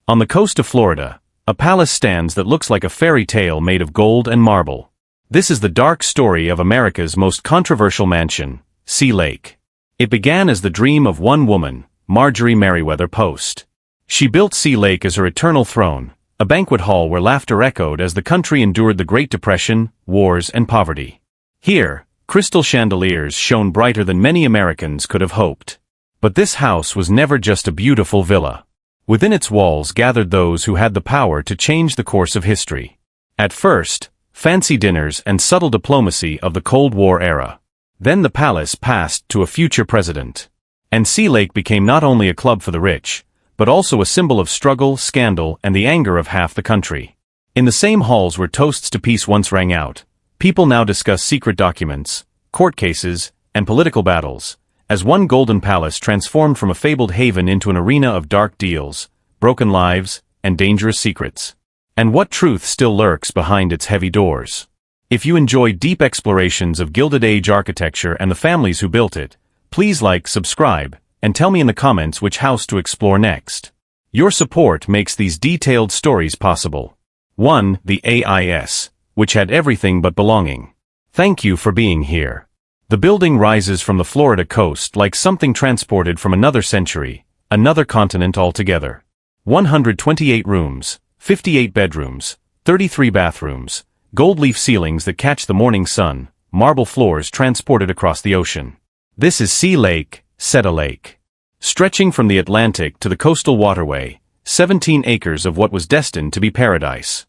On the coast of Florida, a palace stands that looks like a fairy tale made of gold and marble. This is the dark story of America's most controversial mansion, Sea Lake. It began as the dream of one woman, Marjorie Merriweather Post. She built Sea Lake as her eternal throne, a banquet hall where laughter echoed as the country endured the Great Depression, wars, and poverty. Here, crystal chandeliers shone brighter than many Americans could have hoped. But this house was never just a beautiful villa. Within its walls gathered those who had the power to change the course of history. At first, fancy dinners and subtle diplomacy of the Cold War era. Then the palace passed to a future president. And Sea Lake became not only a club for the rich, but also a symbol of struggle, scandal, and the anger of half the country. In the same halls where toasts to peace once rang out, people now discuss secret documents, court cases, and political battles, as one golden palace transformed from a fabled haven into an arena of dark deals, broken lives, and dangerous secrets. And what truth still lurks behind its heavy doors? If you enjoy deep explorations of Gilded Age architecture and the families who built it, please like, subscribe, and tell me in the comments which house to explore next. Your support makes these detailed stories possible. 1. The AIS, which had everything but belonging. Thank you for being here. The building rises from the Florida coast like something transported from another century, another continent altogether. 128 rooms, 58 bedrooms, 33 bathrooms, gold leaf ceilings that catch the morning sun, marble floors transported across the ocean. This is Sea Lake, Seta Lake. Stretching from the Atlantic to the coastal waterway, 17 acres of what was destined to be paradise.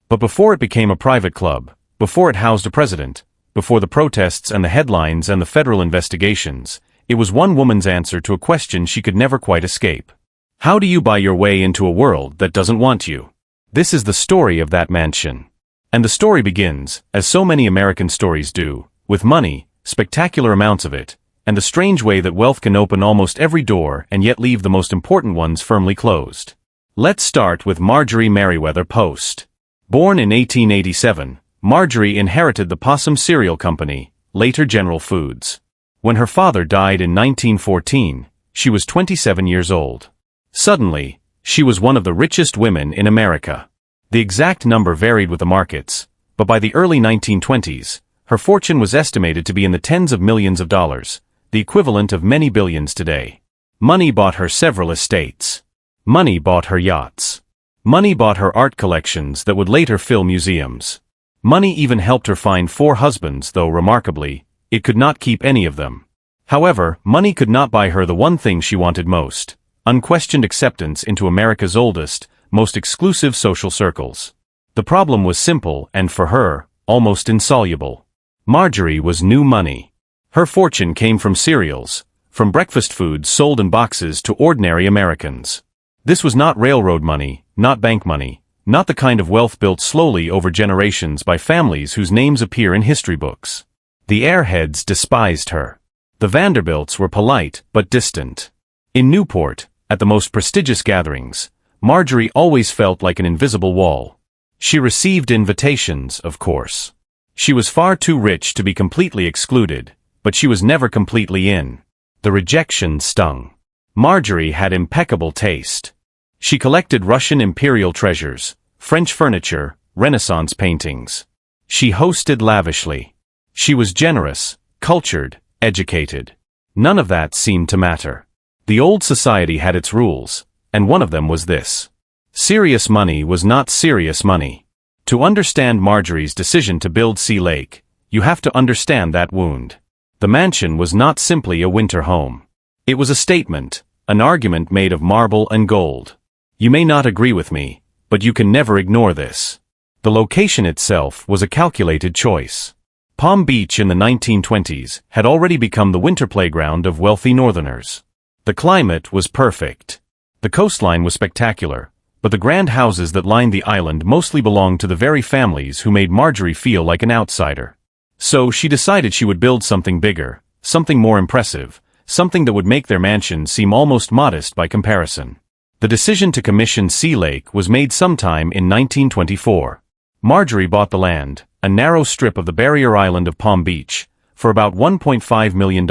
But before it became a private club, before it housed a president, before the protests and the headlines and the federal investigations, it was one woman's answer to a question she could never quite escape. How do you buy your way into a world that doesn't want you? This is the story of that mansion. And the story begins, as so many American stories do, with money, spectacular amounts of it, and the strange way that wealth can open almost every door and yet leave the most important ones firmly closed. Let's start with Marjorie Merriweather Post. Born in 1887, Marjorie inherited the Possum Cereal Company, later General Foods. When her father died in 1914, she was 27 years old. Suddenly, she was one of the richest women in America. The exact number varied with the markets, but by the early 1920s, her fortune was estimated to be in the tens of millions of dollars, the equivalent of many billions today. Money bought her several estates. Money bought her yachts. Money bought her art collections that would later fill museums. Money even helped her find 4 husbands, though remarkably, it could not keep any of them. However, money could not buy her the one thing she wanted most: unquestioned acceptance into America's oldest, most exclusive social circles. The problem was simple and, for her, almost insoluble. Marjorie was new money. Her fortune came from cereals, from breakfast foods sold in boxes to ordinary Americans. This was not railroad money, not bank money, not the kind of wealth built slowly over generations by families whose names appear in history books. The airheads despised her. The Vanderbilts were polite but distant. In Newport, at the most prestigious gatherings, Marjorie always felt like an invisible wall. She received invitations, of course. She was far too rich to be completely excluded, but she was never completely in. The rejection stung. Marjorie had impeccable taste. She collected Russian imperial treasures, French furniture, Renaissance paintings. She hosted lavishly. She was generous, cultured, educated. None of that seemed to matter. The old society had its rules, and one of them was this: serious money was not serious money. To understand Marjorie's decision to build Sea Lake, you have to understand that wound. The mansion was not simply a winter home. It was a statement, an argument made of marble and gold. You may not agree with me, but you can never ignore this. The location itself was a calculated choice. Palm Beach in the 1920s had already become the winter playground of wealthy Northerners. The climate was perfect. The coastline was spectacular, but the grand houses that lined the island mostly belonged to the very families who made Marjorie feel like an outsider. So she decided she would build something bigger, something more impressive, something that would make their mansion seem almost modest by comparison. The decision to commission Sea Lake was made sometime in 1924. Marjorie bought the land, a narrow strip of the barrier island of Palm Beach, for about $1.5 million,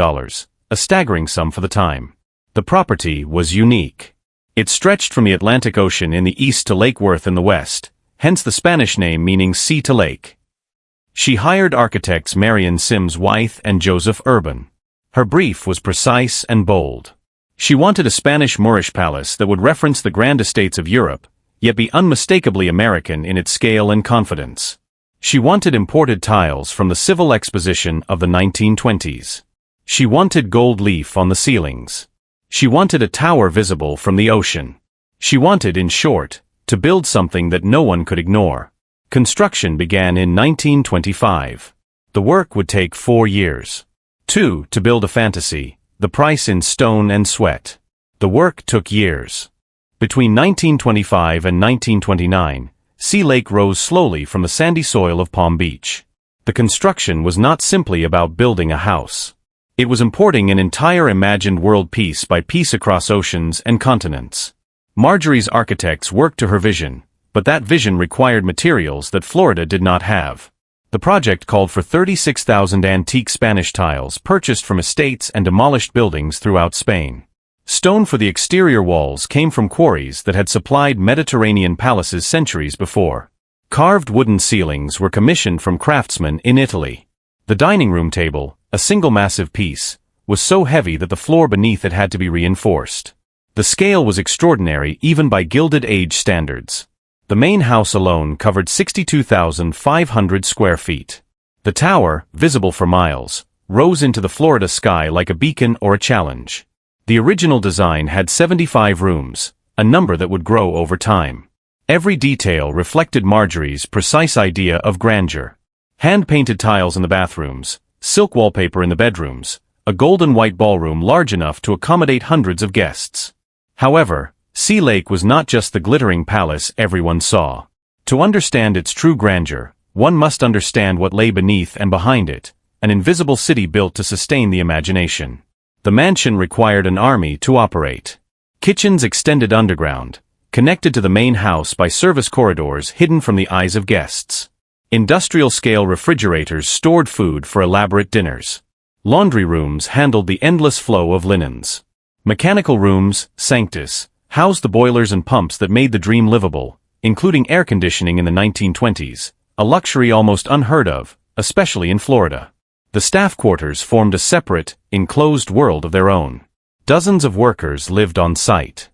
a staggering sum for the time. The property was unique. It stretched from the Atlantic Ocean in the east to Lake Worth in the west, hence the Spanish name meaning sea to lake. She hired architects Marion Sims Wythe and Joseph Urban. Her brief was precise and bold. She wanted a Spanish Moorish palace that would reference the grand estates of Europe, yet be unmistakably American in its scale and confidence. She wanted imported tiles from the Civil Exposition of the 1920s. She wanted gold leaf on the ceilings. She wanted a tower visible from the ocean. She wanted, in short, to build something that no one could ignore. Construction began in 1925. The work would take 4 years. 2. To build a fantasy, the price in stone and sweat. The work took years. Between 1925 and 1929, Sea Lake rose slowly from the sandy soil of Palm Beach. The construction was not simply about building a house. It was importing an entire imagined world piece by piece across oceans and continents. Marjorie's architects worked to her vision, but that vision required materials that Florida did not have. The project called for 36,000 antique Spanish tiles purchased from estates and demolished buildings throughout Spain. Stone for the exterior walls came from quarries that had supplied Mediterranean palaces centuries before. Carved wooden ceilings were commissioned from craftsmen in Italy. The dining room table, a single massive piece, was so heavy that the floor beneath it had to be reinforced. The scale was extraordinary even by Gilded Age standards. The main house alone covered 62,500 square feet. The tower, visible for miles, rose into the Florida sky like a beacon or a challenge. The original design had 75 rooms, a number that would grow over time. Every detail reflected Marjorie's precise idea of grandeur. Hand-painted tiles in the bathrooms, silk wallpaper in the bedrooms, a golden white ballroom large enough to accommodate hundreds of guests. However, Sea Lake was not just the glittering palace everyone saw. To understand its true grandeur, one must understand what lay beneath and behind it, an invisible city built to sustain the imagination. The mansion required an army to operate. Kitchens extended underground, connected to the main house by service corridors hidden from the eyes of guests. Industrial-scale refrigerators stored food for elaborate dinners. Laundry rooms handled the endless flow of linens. Mechanical rooms, sanctus, housed the boilers and pumps that made the dream livable, including air conditioning in the 1920s, a luxury almost unheard of, especially in Florida. The staff quarters formed a separate, enclosed world of their own. Dozens of workers lived on site.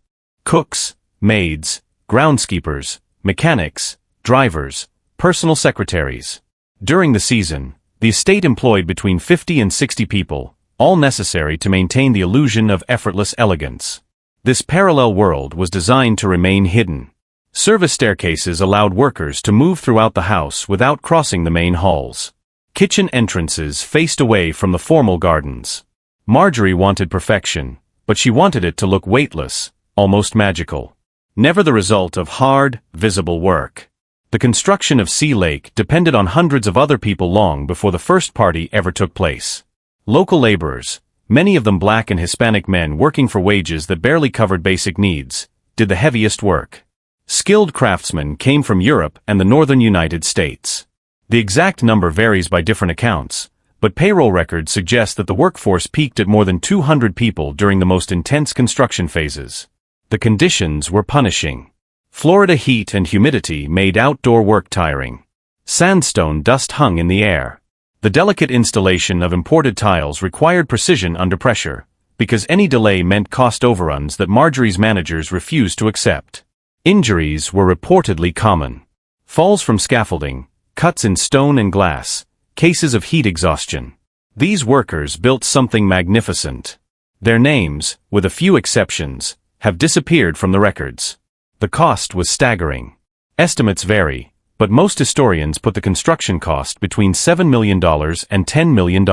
Cooks, maids, groundskeepers, mechanics, drivers, personal secretaries. During the season, the estate employed between 50 and 60 people, all necessary to maintain the illusion of effortless elegance. This parallel world was designed to remain hidden. Service staircases allowed workers to move throughout the house without crossing the main halls. Kitchen entrances faced away from the formal gardens. Marjorie wanted perfection, but she wanted it to look weightless, almost magical. Never the result of hard, visible work. The construction of Sea Lake depended on hundreds of other people long before the first party ever took place. Local laborers, many of them black and Hispanic men working for wages that barely covered basic needs, did the heaviest work. Skilled craftsmen came from Europe and the northern United States. The exact number varies by different accounts, but payroll records suggest that the workforce peaked at more than 200 people during the most intense construction phases. The conditions were punishing. Florida heat and humidity made outdoor work tiring. Sandstone dust hung in the air. The delicate installation of imported tiles required precision under pressure, because any delay meant cost overruns that Marjorie's managers refused to accept. Injuries were reportedly common. Falls from scaffolding, cuts in stone and glass, cases of heat exhaustion. These workers built something magnificent. Their names, with a few exceptions, have disappeared from the records. The cost was staggering. Estimates vary, but most historians put the construction cost between $7 million and $10 million.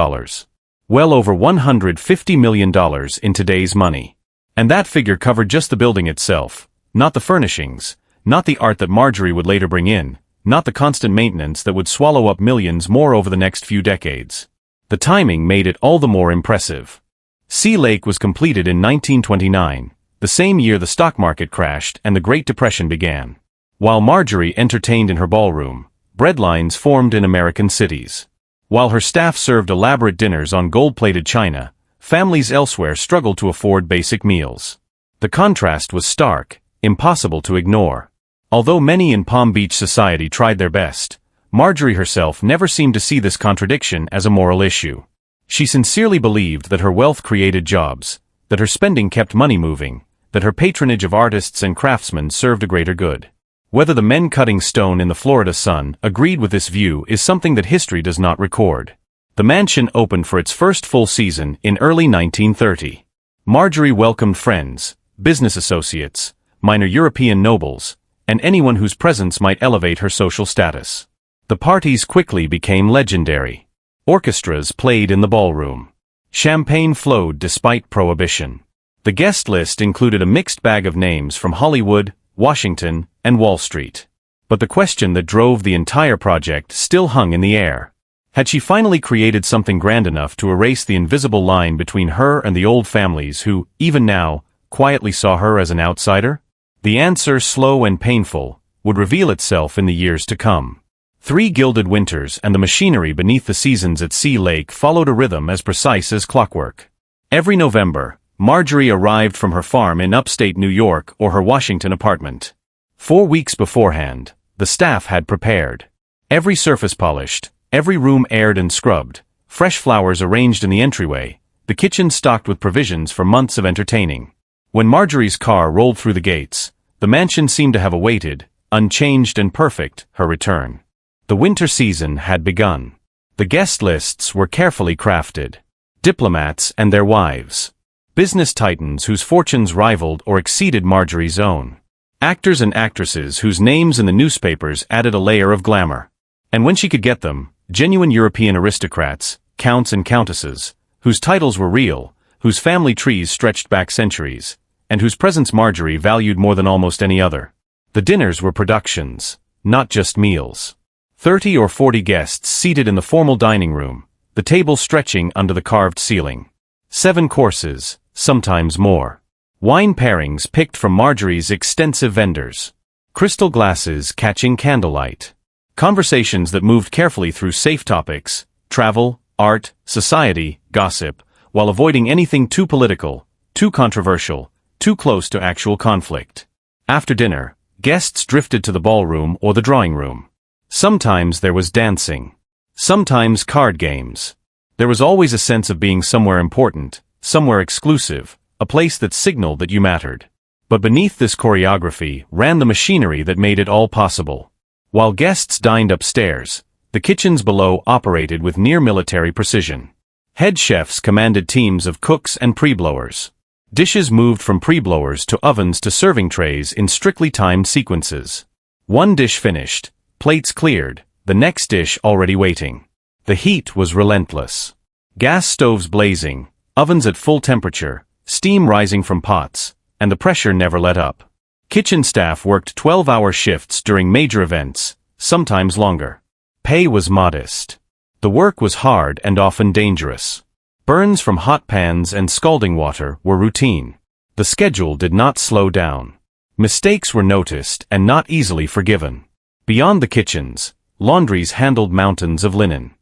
Well over $150 million in today's money. And that figure covered just the building itself, not the furnishings, not the art that Marjorie would later bring in, not the constant maintenance that would swallow up millions more over the next few decades. The timing made it all the more impressive. Sea Lake was completed in 1929, the same year the stock market crashed and the Great Depression began. While Marjorie entertained in her ballroom, breadlines formed in American cities. While her staff served elaborate dinners on gold-plated china, families elsewhere struggled to afford basic meals. The contrast was stark, impossible to ignore. Although many in Palm Beach society tried their best, Marjorie herself never seemed to see this contradiction as a moral issue. She sincerely believed that her wealth created jobs, that her spending kept money moving, that her patronage of artists and craftsmen served a greater good. Whether the men cutting stone in the Florida sun agreed with this view is something that history does not record. The mansion opened for its first full season in early 1930. Marjorie welcomed friends, business associates, minor European nobles, and anyone whose presence might elevate her social status. The parties quickly became legendary. Orchestras played in the ballroom. Champagne flowed despite prohibition. The guest list included a mixed bag of names from Hollywood, Washington, and Wall Street. But the question that drove the entire project still hung in the air. Had she finally created something grand enough to erase the invisible line between her and the old families who, even now, quietly saw her as an outsider? The answer, slow and painful, would reveal itself in the years to come. 3 gilded winters and the machinery beneath the seasons at Sea Lake followed a rhythm as precise as clockwork. Every November, Marjorie arrived from her farm in upstate New York or her Washington apartment. 4 weeks beforehand, the staff had prepared. Every surface polished, every room aired and scrubbed, fresh flowers arranged in the entryway, the kitchen stocked with provisions for months of entertaining. When Marjorie's car rolled through the gates, the mansion seemed to have awaited, unchanged and perfect, her return. The winter season had begun. The guest lists were carefully crafted. Diplomats and their wives. Business titans whose fortunes rivaled or exceeded Marjorie's own. Actors and actresses whose names in the newspapers added a layer of glamour. And when she could get them, genuine European aristocrats, counts and countesses, whose titles were real, whose family trees stretched back centuries, and whose presence Marjorie valued more than almost any other. The dinners were productions, not just meals. 30 or 40 guests seated in the formal dining room, the table stretching under the carved ceiling. 7 courses, sometimes more. Wine pairings picked from Marjorie's extensive vendors. Crystal glasses catching candlelight. Conversations that moved carefully through safe topics, travel, art, society, gossip, while avoiding anything too political, too controversial, too close to actual conflict. After dinner, guests drifted to the ballroom or the drawing room. Sometimes there was dancing. Sometimes card games. There was always a sense of being somewhere important, somewhere exclusive, a place that signaled that you mattered. But beneath this choreography ran the machinery that made it all possible. While guests dined upstairs, the kitchens below operated with near-military precision. Head chefs commanded teams of cooks and pre-blowers. Dishes moved from pre-blowers to ovens to serving trays in strictly timed sequences. One dish finished, plates cleared, the next dish already waiting. The heat was relentless. Gas stoves blazing, ovens at full temperature, steam rising from pots, and the pressure never let up. Kitchen staff worked 12-hour shifts during major events, sometimes longer. Pay was modest. The work was hard and often dangerous. Burns from hot pans and scalding water were routine. The schedule did not slow down. Mistakes were noticed and not easily forgiven. Beyond the kitchens, laundries handled mountains of linen.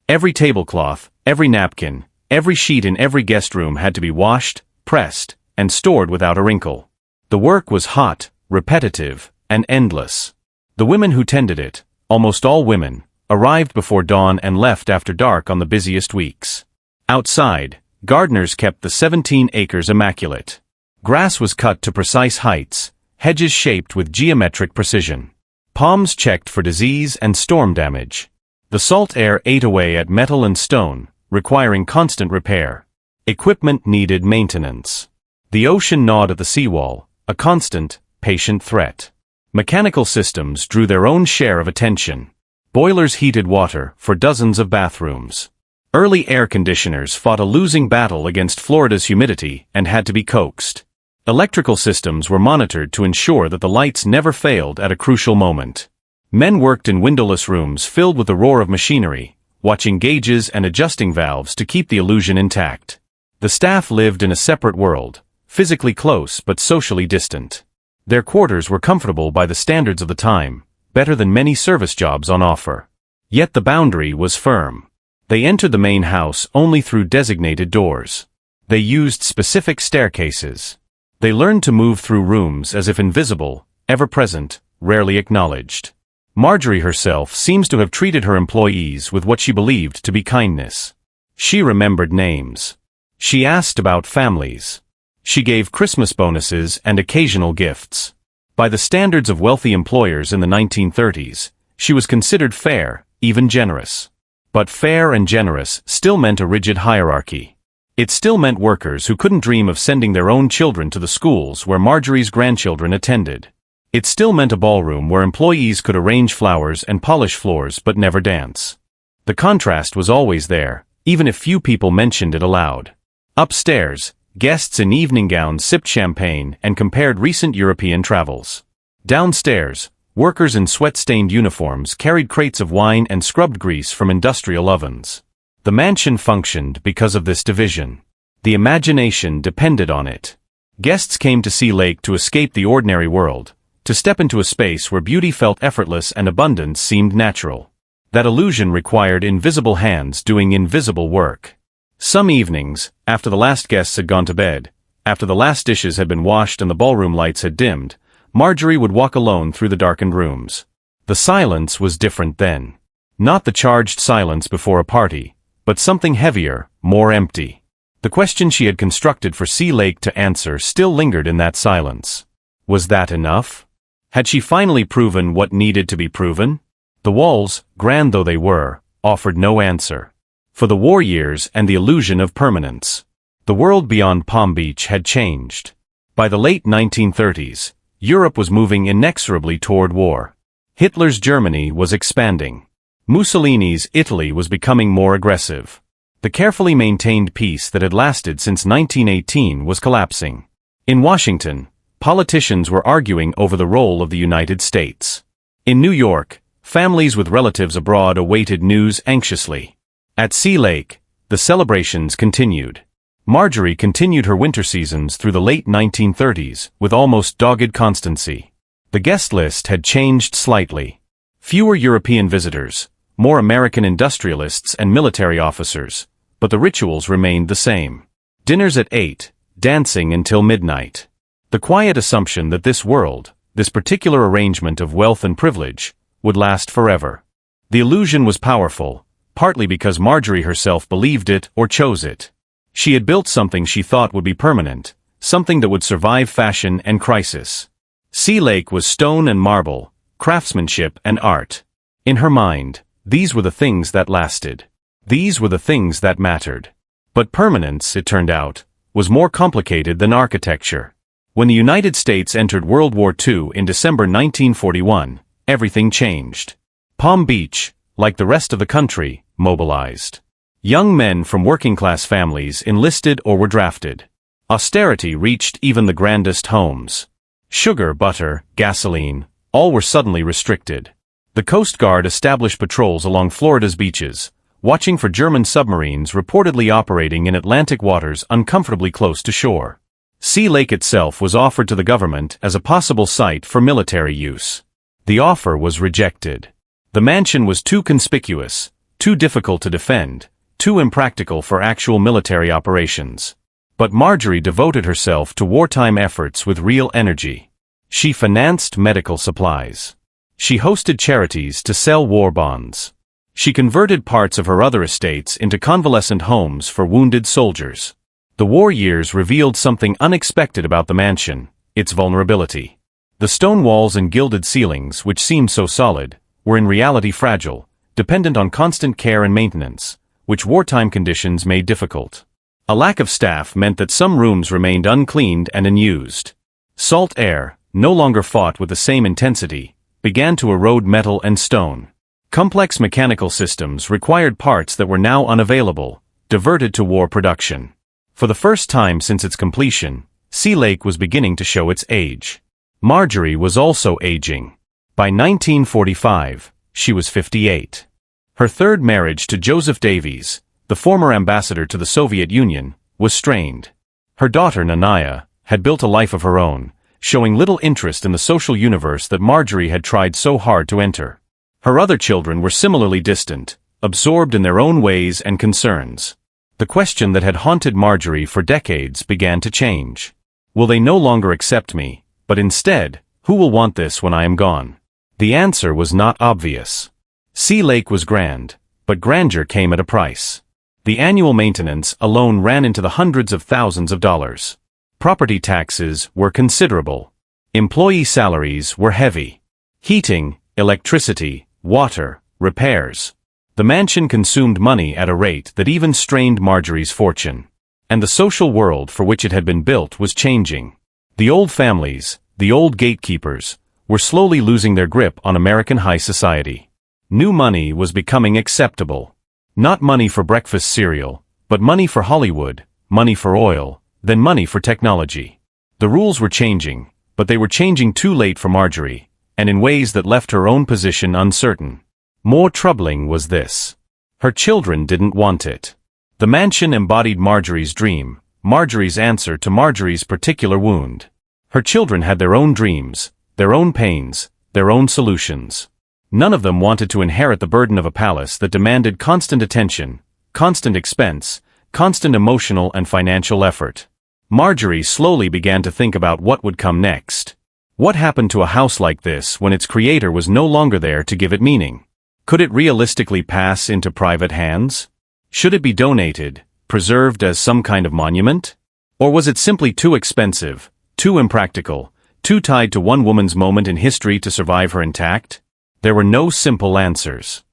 Every tablecloth, every napkin, every sheet in every guest room had to be washed, pressed, and stored without a wrinkle. The work was hot, repetitive, and endless. The women who tended it, almost all women, arrived before dawn and left after dark on the busiest weeks. Outside, gardeners kept the 17 acres immaculate. Grass was cut to precise heights, hedges shaped with geometric precision. Palms checked for disease and storm damage. The salt air ate away at metal and stone, requiring constant repair. Equipment needed maintenance. The ocean gnawed at the seawall, a constant, patient threat. Mechanical systems drew their own share of attention. Boilers heated water for dozens of bathrooms. Early air conditioners fought a losing battle against Florida's humidity and had to be coaxed. Electrical systems were monitored to ensure that the lights never failed at a crucial moment. Men worked in windowless rooms filled with the roar of machinery, watching gauges and adjusting valves to keep the illusion intact. The staff lived in a separate world, physically close but socially distant. Their quarters were comfortable by the standards of the time, better than many service jobs on offer. Yet the boundary was firm. They entered the main house only through designated doors. They used specific staircases. They learned to move through rooms as if invisible, ever-present, rarely acknowledged. Marjorie herself seems to have treated her employees with what she believed to be kindness. She remembered names. She asked about families. She gave Christmas bonuses and occasional gifts. By the standards of wealthy employers in the 1930s, she was considered fair, even generous. But fair and generous still meant a rigid hierarchy. It still meant workers who couldn't dream of sending their own children to the schools where Marjorie's grandchildren attended. It still meant a ballroom where employees could arrange flowers and polish floors but never dance. The contrast was always there, even if few people mentioned it aloud. Upstairs, guests in evening gowns sipped champagne and compared recent European travels. Downstairs, workers in sweat-stained uniforms carried crates of wine and scrubbed grease from industrial ovens. The mansion functioned because of this division. The imagination depended on it. Guests came to Sea Lake to escape the ordinary world, to step into a space where beauty felt effortless and abundance seemed natural. That illusion required invisible hands doing invisible work. Some evenings, after the last guests had gone to bed, after the last dishes had been washed and the ballroom lights had dimmed, Marjorie would walk alone through the darkened rooms. The silence was different then. Not the charged silence before a party, but something heavier, more empty. The question she had constructed for Sea Lake to answer still lingered in that silence. Was that enough? Had she finally proven what needed to be proven? The walls, grand though they were, offered no answer. For the war years and the illusion of permanence. The world beyond Palm Beach had changed. By the late 1930s, Europe was moving inexorably toward war. Hitler's Germany was expanding. Mussolini's Italy was becoming more aggressive. The carefully maintained peace that had lasted since 1918 was collapsing. In Washington, politicians were arguing over the role of the United States. In New York, families with relatives abroad awaited news anxiously. At Sea Lake, the celebrations continued. Marjorie continued her winter seasons through the late 1930s with almost dogged constancy. The guest list had changed slightly. Fewer European visitors, more American industrialists and military officers, but the rituals remained the same. Dinners at 8, dancing until midnight. The quiet assumption that this world, this particular arrangement of wealth and privilege, would last forever. The illusion was powerful, partly because Marjorie herself believed it or chose it. She had built something she thought would be permanent, something that would survive fashion and crisis. Sea Lake was stone and marble, craftsmanship and art. In her mind, these were the things that lasted. These were the things that mattered. But permanence, it turned out, was more complicated than architecture. When the United States entered World War II in December 1941, everything changed. Palm Beach, like the rest of the country, mobilized. Young men from working-class families enlisted or were drafted. Austerity reached even the grandest homes. Sugar, butter, gasoline, all were suddenly restricted. The Coast Guard established patrols along Florida's beaches, watching for German submarines reportedly operating in Atlantic waters uncomfortably close to shore. Sea Lake itself was offered to the government as a possible site for military use. The offer was rejected. The mansion was too conspicuous, too difficult to defend, too impractical for actual military operations. But Marjorie devoted herself to wartime efforts with real energy. She financed medical supplies. She hosted charities to sell war bonds. She converted parts of her other estates into convalescent homes for wounded soldiers. The war years revealed something unexpected about the mansion, its vulnerability. The stone walls and gilded ceilings, which seemed so solid, were in reality fragile, dependent on constant care and maintenance, which wartime conditions made difficult. A lack of staff meant that some rooms remained uncleaned and unused. Salt air, no longer fought with the same intensity, began to erode metal and stone. Complex mechanical systems required parts that were now unavailable, diverted to war production. For the first time since its completion, Sea Lake was beginning to show its age. Marjorie was also aging. By 1945, she was 58. Her third marriage to Joseph Davies, the former ambassador to the Soviet Union, was strained. Her daughter Nanaya had built a life of her own, showing little interest in the social universe that Marjorie had tried so hard to enter. Her other children were similarly distant, absorbed in their own ways and concerns. The question that had haunted Marjorie for decades began to change. Will they no longer accept me, but instead, who will want this when I am gone? The answer was not obvious. Sea Lake was grand, but grandeur came at a price. The annual maintenance alone ran into the hundreds of thousands of dollars. Property taxes were considerable. Employee salaries were heavy. Heating, electricity, water, repairs. The mansion consumed money at a rate that even strained Marjorie's fortune. And the social world for which it had been built was changing. The old families, the old gatekeepers, were slowly losing their grip on American high society. New money was becoming acceptable. Not money for breakfast cereal, but money for Hollywood, money for oil, then money for technology. The rules were changing, but they were changing too late for Marjorie, and in ways that left her own position uncertain. More troubling was this. Her children didn't want it. The mansion embodied Marjorie's dream, Marjorie's answer to Marjorie's particular wound. Her children had their own dreams, their own pains, their own solutions. None of them wanted to inherit the burden of a palace that demanded constant attention, constant expense, constant emotional and financial effort. Marjorie slowly began to think about what would come next. What happened to a house like this when its creator was no longer there to give it meaning? Could it realistically pass into private hands? Should it be donated, preserved as some kind of monument? Or was it simply too expensive, too impractical, too tied to one woman's moment in history to survive her intact? There were no simple answers.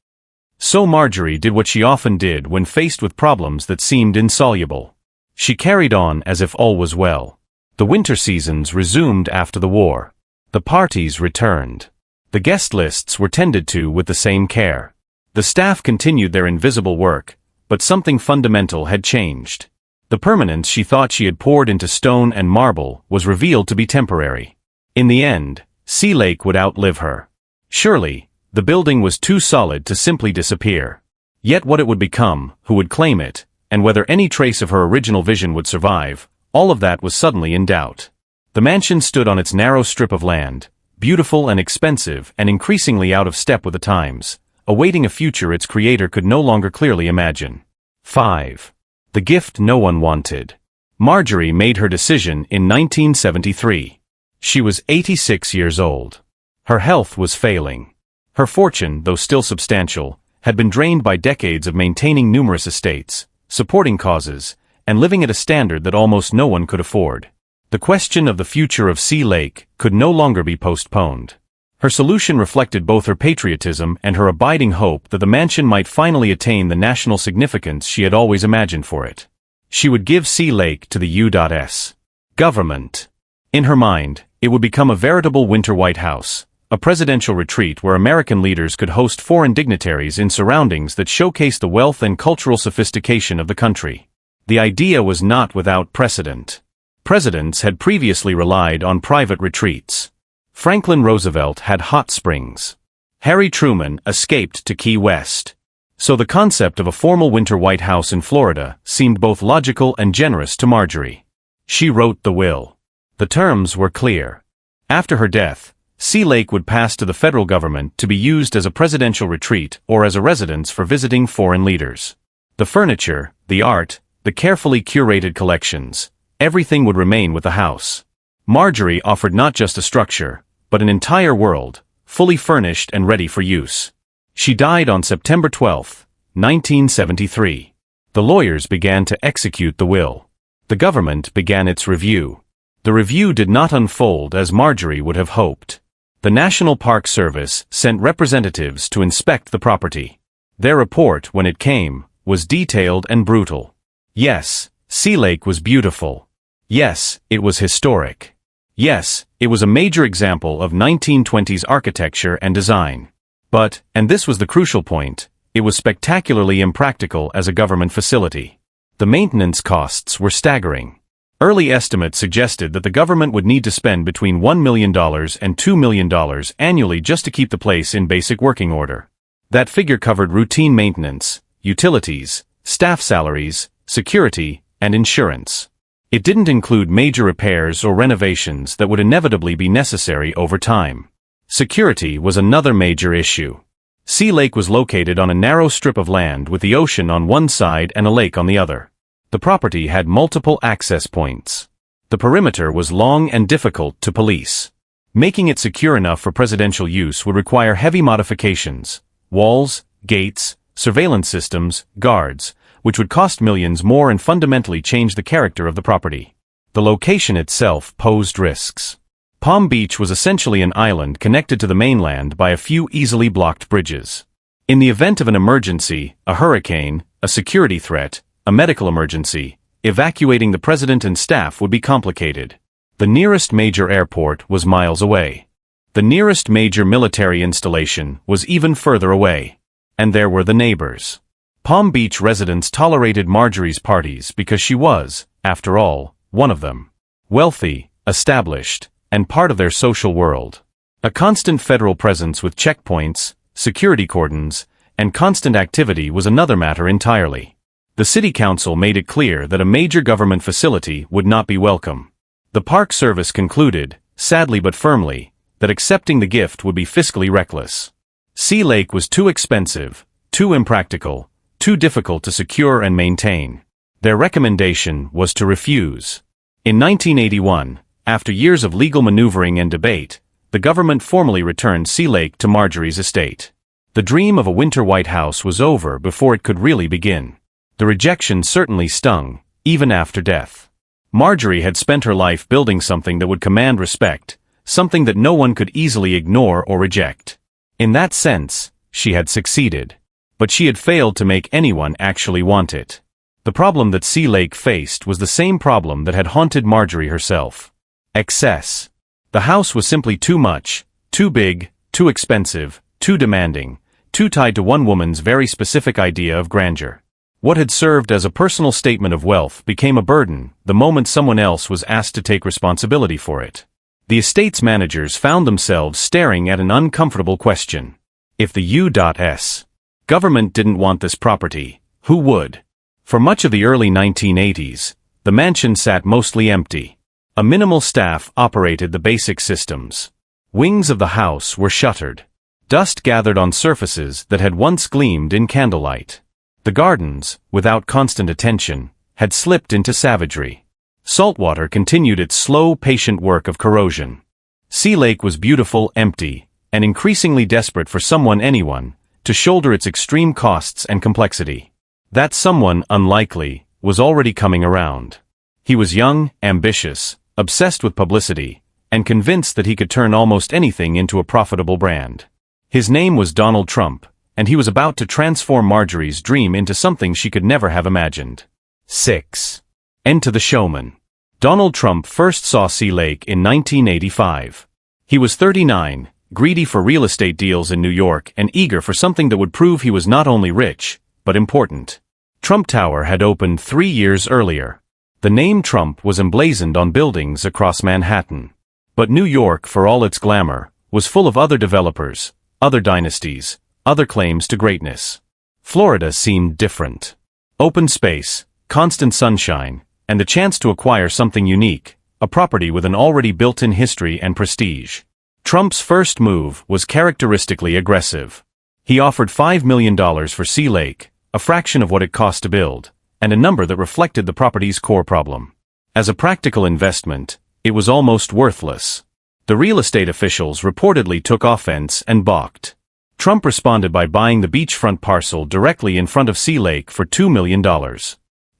So Marjorie did what she often did when faced with problems that seemed insoluble. She carried on as if all was well. The winter seasons resumed after the war. The parties returned. The guest lists were tended to with the same care. The staff continued their invisible work, but something fundamental had changed. The permanence she thought she had poured into stone and marble was revealed to be temporary. In the end, Sea Lake would outlive her. Surely, the building was too solid to simply disappear. Yet what it would become, who would claim it, and whether any trace of her original vision would survive, all of that was suddenly in doubt. The mansion stood on its narrow strip of land, beautiful and expensive and increasingly out of step with the times, awaiting a future its creator could no longer clearly imagine. 5. The gift no one wanted. Marjorie made her decision in 1973. She was 86 years old. Her health was failing. Her fortune, though still substantial, had been drained by decades of maintaining numerous estates, supporting causes, and living at a standard that almost no one could afford. The question of the future of Sea Lake could no longer be postponed. Her solution reflected both her patriotism and her abiding hope that the mansion might finally attain the national significance she had always imagined for it. She would give Sea Lake to the U.S. government. In her mind, it would become a veritable winter White House, a presidential retreat where American leaders could host foreign dignitaries in surroundings that showcased the wealth and cultural sophistication of the country. The idea was not without precedent. Presidents had previously relied on private retreats. Franklin Roosevelt had hot springs. Harry Truman escaped to Key West. So the concept of a formal winter White House in Florida seemed both logical and generous to Marjorie. She wrote the will. The terms were clear. After her death, Sea Lake would pass to the federal government to be used as a presidential retreat or as a residence for visiting foreign leaders. The furniture, the art, the carefully curated collections, everything would remain with the house. Marjorie offered not just a structure, but an entire world, fully furnished and ready for use. She died on September 12, 1973. The lawyers began to execute the will. The government began its review. The review did not unfold as Marjorie would have hoped. The National Park Service sent representatives to inspect the property. Their report, when it came, was detailed and brutal. Yes, Sea Lake was beautiful. Yes, it was historic. Yes, it was a major example of 1920s architecture and design. But, and this was the crucial point, it was spectacularly impractical as a government facility. The maintenance costs were staggering. Early estimates suggested that the government would need to spend between $1 million and $2 million annually just to keep the place in basic working order. That figure covered routine maintenance, utilities, staff salaries, security, and insurance. It didn't include major repairs or renovations that would inevitably be necessary over time. Security was another major issue. Sea Lake was located on a narrow strip of land with the ocean on one side and a lake on the other. The property had multiple access points. The perimeter was long and difficult to police. Making it secure enough for presidential use would require heavy modifications: walls, gates, surveillance systems, guards, which would cost millions more and fundamentally change the character of the property. The location itself posed risks. Palm Beach was essentially an island connected to the mainland by a few easily blocked bridges. In the event of an emergency, a hurricane, a security threat, a medical emergency, evacuating the president and staff would be complicated. The nearest major airport was miles away. The nearest major military installation was even further away. And there were the neighbors. Palm Beach residents tolerated Marjorie's parties because she was, after all, one of them. Wealthy, established, and part of their social world. A constant federal presence with checkpoints, security cordons, and constant activity was another matter entirely. The city council made it clear that a major government facility would not be welcome. The Park Service concluded, sadly but firmly, that accepting the gift would be fiscally reckless. Sea Lake was too expensive, too impractical, too difficult to secure and maintain. Their recommendation was to refuse. In 1981, after years of legal maneuvering and debate, the government formally returned Sea Lake to Marjorie's estate. The dream of a winter White House was over before it could really begin. The rejection certainly stung, even after death. Marjorie had spent her life building something that would command respect, something that no one could easily ignore or reject. In that sense, she had succeeded. But she had failed to make anyone actually want it. The problem that Sea Lake faced was the same problem that had haunted Marjorie herself. Excess. The house was simply too much, too big, too expensive, too demanding, too tied to one woman's very specific idea of grandeur. What had served as a personal statement of wealth became a burden the moment someone else was asked to take responsibility for it. The estate's managers found themselves staring at an uncomfortable question. If the U.S. government didn't want this property, who would? For much of the early 1980s, the mansion sat mostly empty. A minimal staff operated the basic systems. Wings of the house were shuttered. Dust gathered on surfaces that had once gleamed in candlelight. The gardens, without constant attention, had slipped into savagery. Saltwater continued its slow, patient work of corrosion. Sea Lake was beautiful, empty, and increasingly desperate for anyone, to shoulder its extreme costs and complexity. That someone, unlikely, was already coming around. He was young, ambitious, obsessed with publicity, and convinced that he could turn almost anything into a profitable brand. His name was Donald Trump, and he was about to transform Marjorie's dream into something she could never have imagined. 6. End to the showman. Donald Trump first saw Sea Lake in 1985. He was 39, greedy for real estate deals in New York and eager for something that would prove he was not only rich, but important. Trump Tower had opened 3 years earlier. The name Trump was emblazoned on buildings across Manhattan. But New York, for all its glamour, was full of other developers, other dynasties, other claims to greatness. Florida seemed different. Open space, constant sunshine, and the chance to acquire something unique, a property with an already built-in history and prestige. Trump's first move was characteristically aggressive. He offered $5 million for Sea Lake, a fraction of what it cost to build, and a number that reflected the property's core problem. As a practical investment, it was almost worthless. The real estate officials reportedly took offense and balked. Trump responded by buying the beachfront parcel directly in front of Sea Lake for $2 million.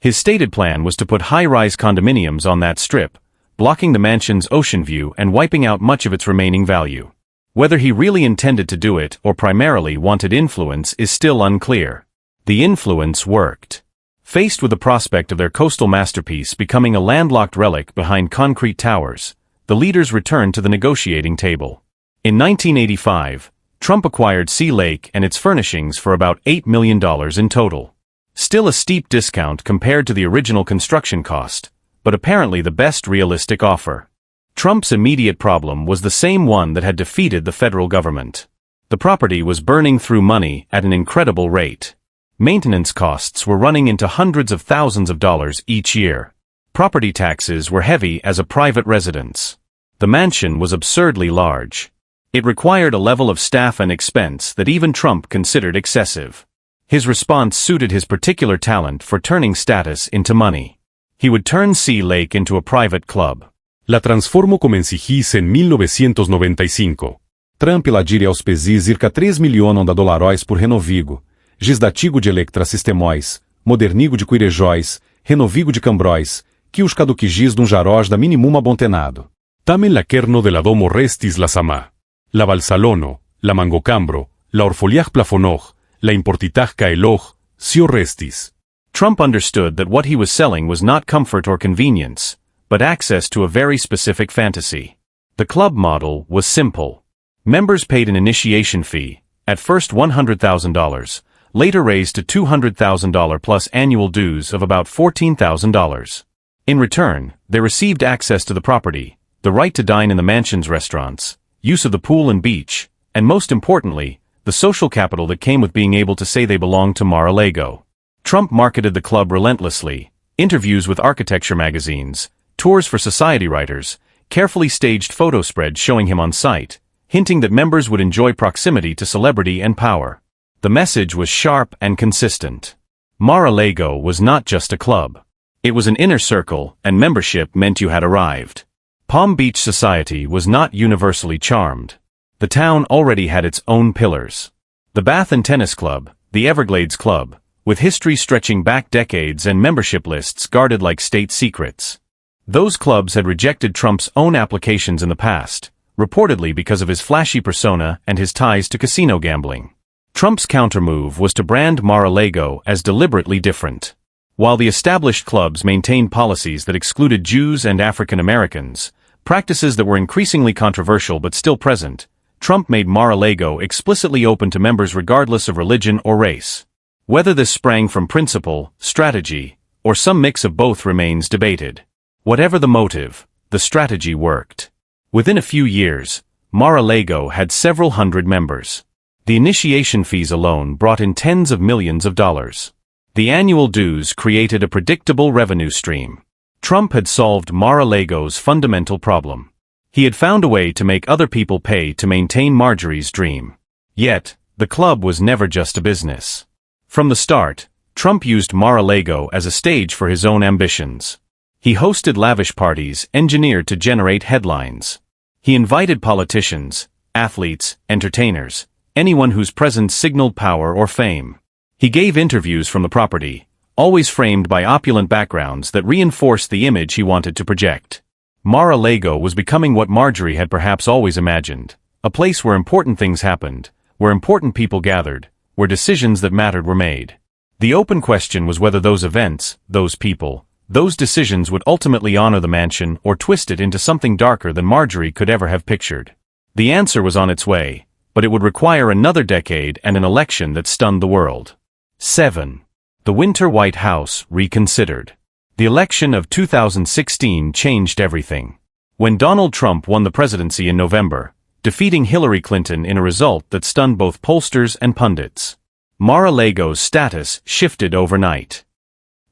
His stated plan was to put high-rise condominiums on that strip, blocking the mansion's ocean view and wiping out much of its remaining value. Whether he really intended to do it or primarily wanted influence is still unclear. The influence worked. Faced with the prospect of their coastal masterpiece becoming a landlocked relic behind concrete towers, the leaders returned to the negotiating table. In 1985, Trump acquired Sea Lake and its furnishings for about $8 million in total. Still a steep discount compared to the original construction cost, but apparently the best realistic offer. Trump's immediate problem was the same one that had defeated the federal government. The property was burning through money at an incredible rate. Maintenance costs were running into hundreds of thousands of dollars each year. Property taxes were heavy as a private residence. The mansion was absurdly large. It required a level of staff and expense that even Trump considered excessive. His response suited his particular talent for turning status into money. He would turn Sea Lake into a private club. La transformo come en sigis en 1995. Trump ladire aos pesis circa 3 milionam da dolaróis por renovigo, gisdatigo de electra sistemóis, modernigo de cuirejóis, renovigo de cambróis, que os caduquigis dum jarós da minimuma bontenado. Tamen la kerno de la domo restis la sama. La balsalono, la mangocambro, la orfoliach plafonog, la importitach caelog, sio restis. Trump understood that what he was selling was not comfort or convenience, but access to a very specific fantasy. The club model was simple. Members paid an initiation fee, at first $100,000, later raised to $200,000 plus annual dues of about $14,000. In return, they received access to the property, the right to dine in the mansion's restaurants, use of the pool and beach, and most importantly, the social capital that came with being able to say they belonged to Mar-a-Lago. Trump marketed the club relentlessly, interviews with architecture magazines, tours for society writers, carefully staged photo spreads showing him on site, hinting that members would enjoy proximity to celebrity and power. The message was sharp and consistent. Mar-a-Lago was not just a club. It was an inner circle, and membership meant you had arrived. Palm Beach society was not universally charmed. The town already had its own pillars. The Bath and Tennis Club, the Everglades Club, with history stretching back decades and membership lists guarded like state secrets. Those clubs had rejected Trump's own applications in the past, reportedly because of his flashy persona and his ties to casino gambling. Trump's countermove was to brand Mar-a-Lago as deliberately different. While the established clubs maintained policies that excluded Jews and African Americans, practices that were increasingly controversial but still present, Trump made Mar-a-Lago explicitly open to members regardless of religion or race. Whether this sprang from principle, strategy, or some mix of both remains debated. Whatever the motive, the strategy worked. Within a few years, Mar-a-Lago had several hundred members. The initiation fees alone brought in tens of millions of dollars. The annual dues created a predictable revenue stream. Trump had solved Mar-a-Lago's fundamental problem. He had found a way to make other people pay to maintain Marjorie's dream. Yet, the club was never just a business. From the start, Trump used Mar-a-Lago as a stage for his own ambitions. He hosted lavish parties engineered to generate headlines. He invited politicians, athletes, entertainers, anyone whose presence signaled power or fame. He gave interviews from the property, always framed by opulent backgrounds that reinforced the image he wanted to project. Mar-a-Lago was becoming what Marjorie had perhaps always imagined, a place where important things happened, where important people gathered, where decisions that mattered were made. The open question was whether those events, those people, those decisions would ultimately honor the mansion or twist it into something darker than Marjorie could ever have pictured. The answer was on its way, but it would require another decade and an election that stunned the world. 7. The Winter White House reconsidered. The election of 2016 changed everything. When Donald Trump won the presidency in November, defeating Hillary Clinton in a result that stunned both pollsters and pundits, Mar-a-Lago's status shifted overnight.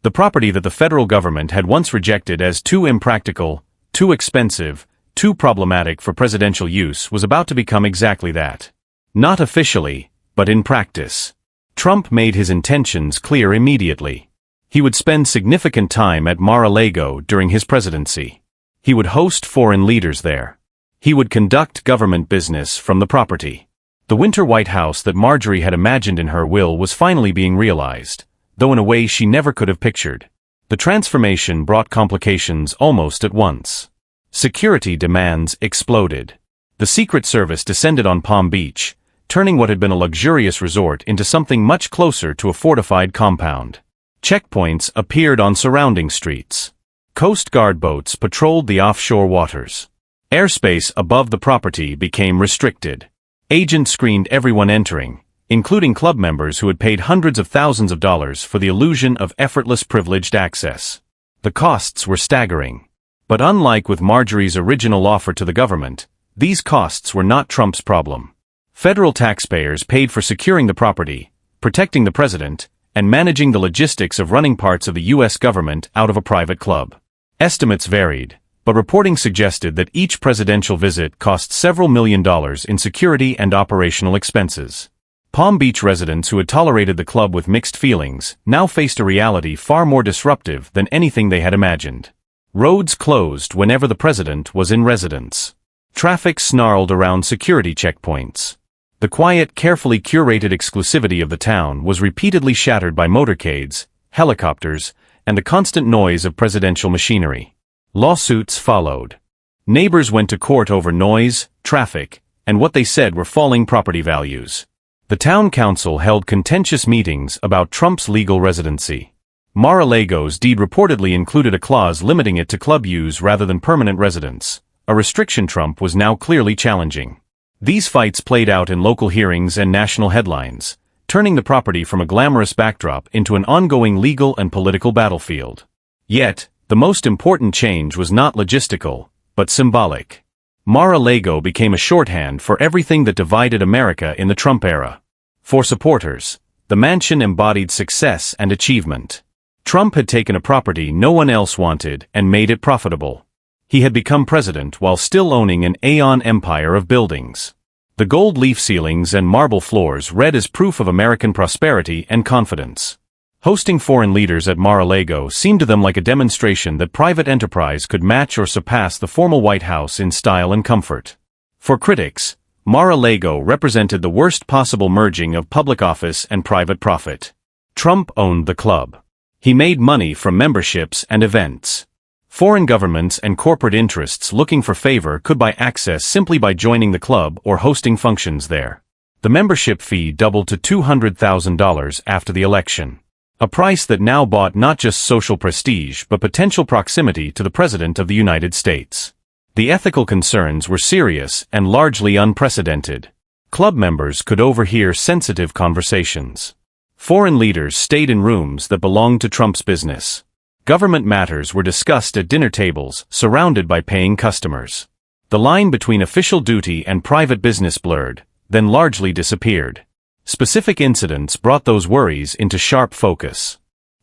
The property that the federal government had once rejected as too impractical, too expensive, too problematic for presidential use was about to become exactly that. Not officially, but in practice. Trump made his intentions clear immediately. He would spend significant time at Mar-a-Lago during his presidency. He would host foreign leaders there. He would conduct government business from the property. The Winter White House that Marjorie had imagined in her will was finally being realized, though in a way she never could have pictured. The transformation brought complications almost at once. Security demands exploded. The Secret Service descended on Palm Beach, turning what had been a luxurious resort into something much closer to a fortified compound. Checkpoints appeared on surrounding streets. Coast Guard boats patrolled the offshore waters. Airspace above the property became restricted. Agents screened everyone entering, including club members who had paid hundreds of thousands of dollars for the illusion of effortless privileged access. The costs were staggering. But unlike with Marjorie's original offer to the government, these costs were not Trump's problem. Federal taxpayers paid for securing the property, protecting the president, and managing the logistics of running parts of the U.S. government out of a private club. Estimates varied, but reporting suggested that each presidential visit cost several $1 million in security and operational expenses. Palm Beach residents who had tolerated the club with mixed feelings now faced a reality far more disruptive than anything they had imagined. Roads closed whenever the president was in residence. Traffic snarled around security checkpoints. The quiet, carefully curated exclusivity of the town was repeatedly shattered by motorcades, helicopters, and the constant noise of presidential machinery. Lawsuits followed. Neighbors went to court over noise, traffic, and what they said were falling property values. The town council held contentious meetings about Trump's legal residency. Mar-a-Lago's deed reportedly included a clause limiting it to club use rather than permanent residence, a restriction Trump was now clearly challenging. These fights played out in local hearings and national headlines, turning the property from a glamorous backdrop into an ongoing legal and political battlefield. Yet, the most important change was not logistical, but symbolic. Mar-a-Lago became a shorthand for everything that divided America in the Trump era. For supporters, the mansion embodied success and achievement. Trump had taken a property no one else wanted and made it profitable. He had become president while still owning an aeon empire of buildings. The gold leaf ceilings and marble floors read as proof of American prosperity and confidence. Hosting foreign leaders at Mar-a-Lago seemed to them like a demonstration that private enterprise could match or surpass the formal White House in style and comfort. For critics, Mar-a-Lago represented the worst possible merging of public office and private profit. Trump owned the club. He made money from memberships and events. Foreign governments and corporate interests looking for favor could buy access simply by joining the club or hosting functions there. The membership fee doubled to $200,000 after the election. A price that now bought not just social prestige but potential proximity to the President of the United States. The ethical concerns were serious and largely unprecedented. Club members could overhear sensitive conversations. Foreign leaders stayed in rooms that belonged to Trump's business. Government matters were discussed at dinner tables, surrounded by paying customers. The line between official duty and private business blurred, then largely disappeared. Specific incidents brought those worries into sharp focus.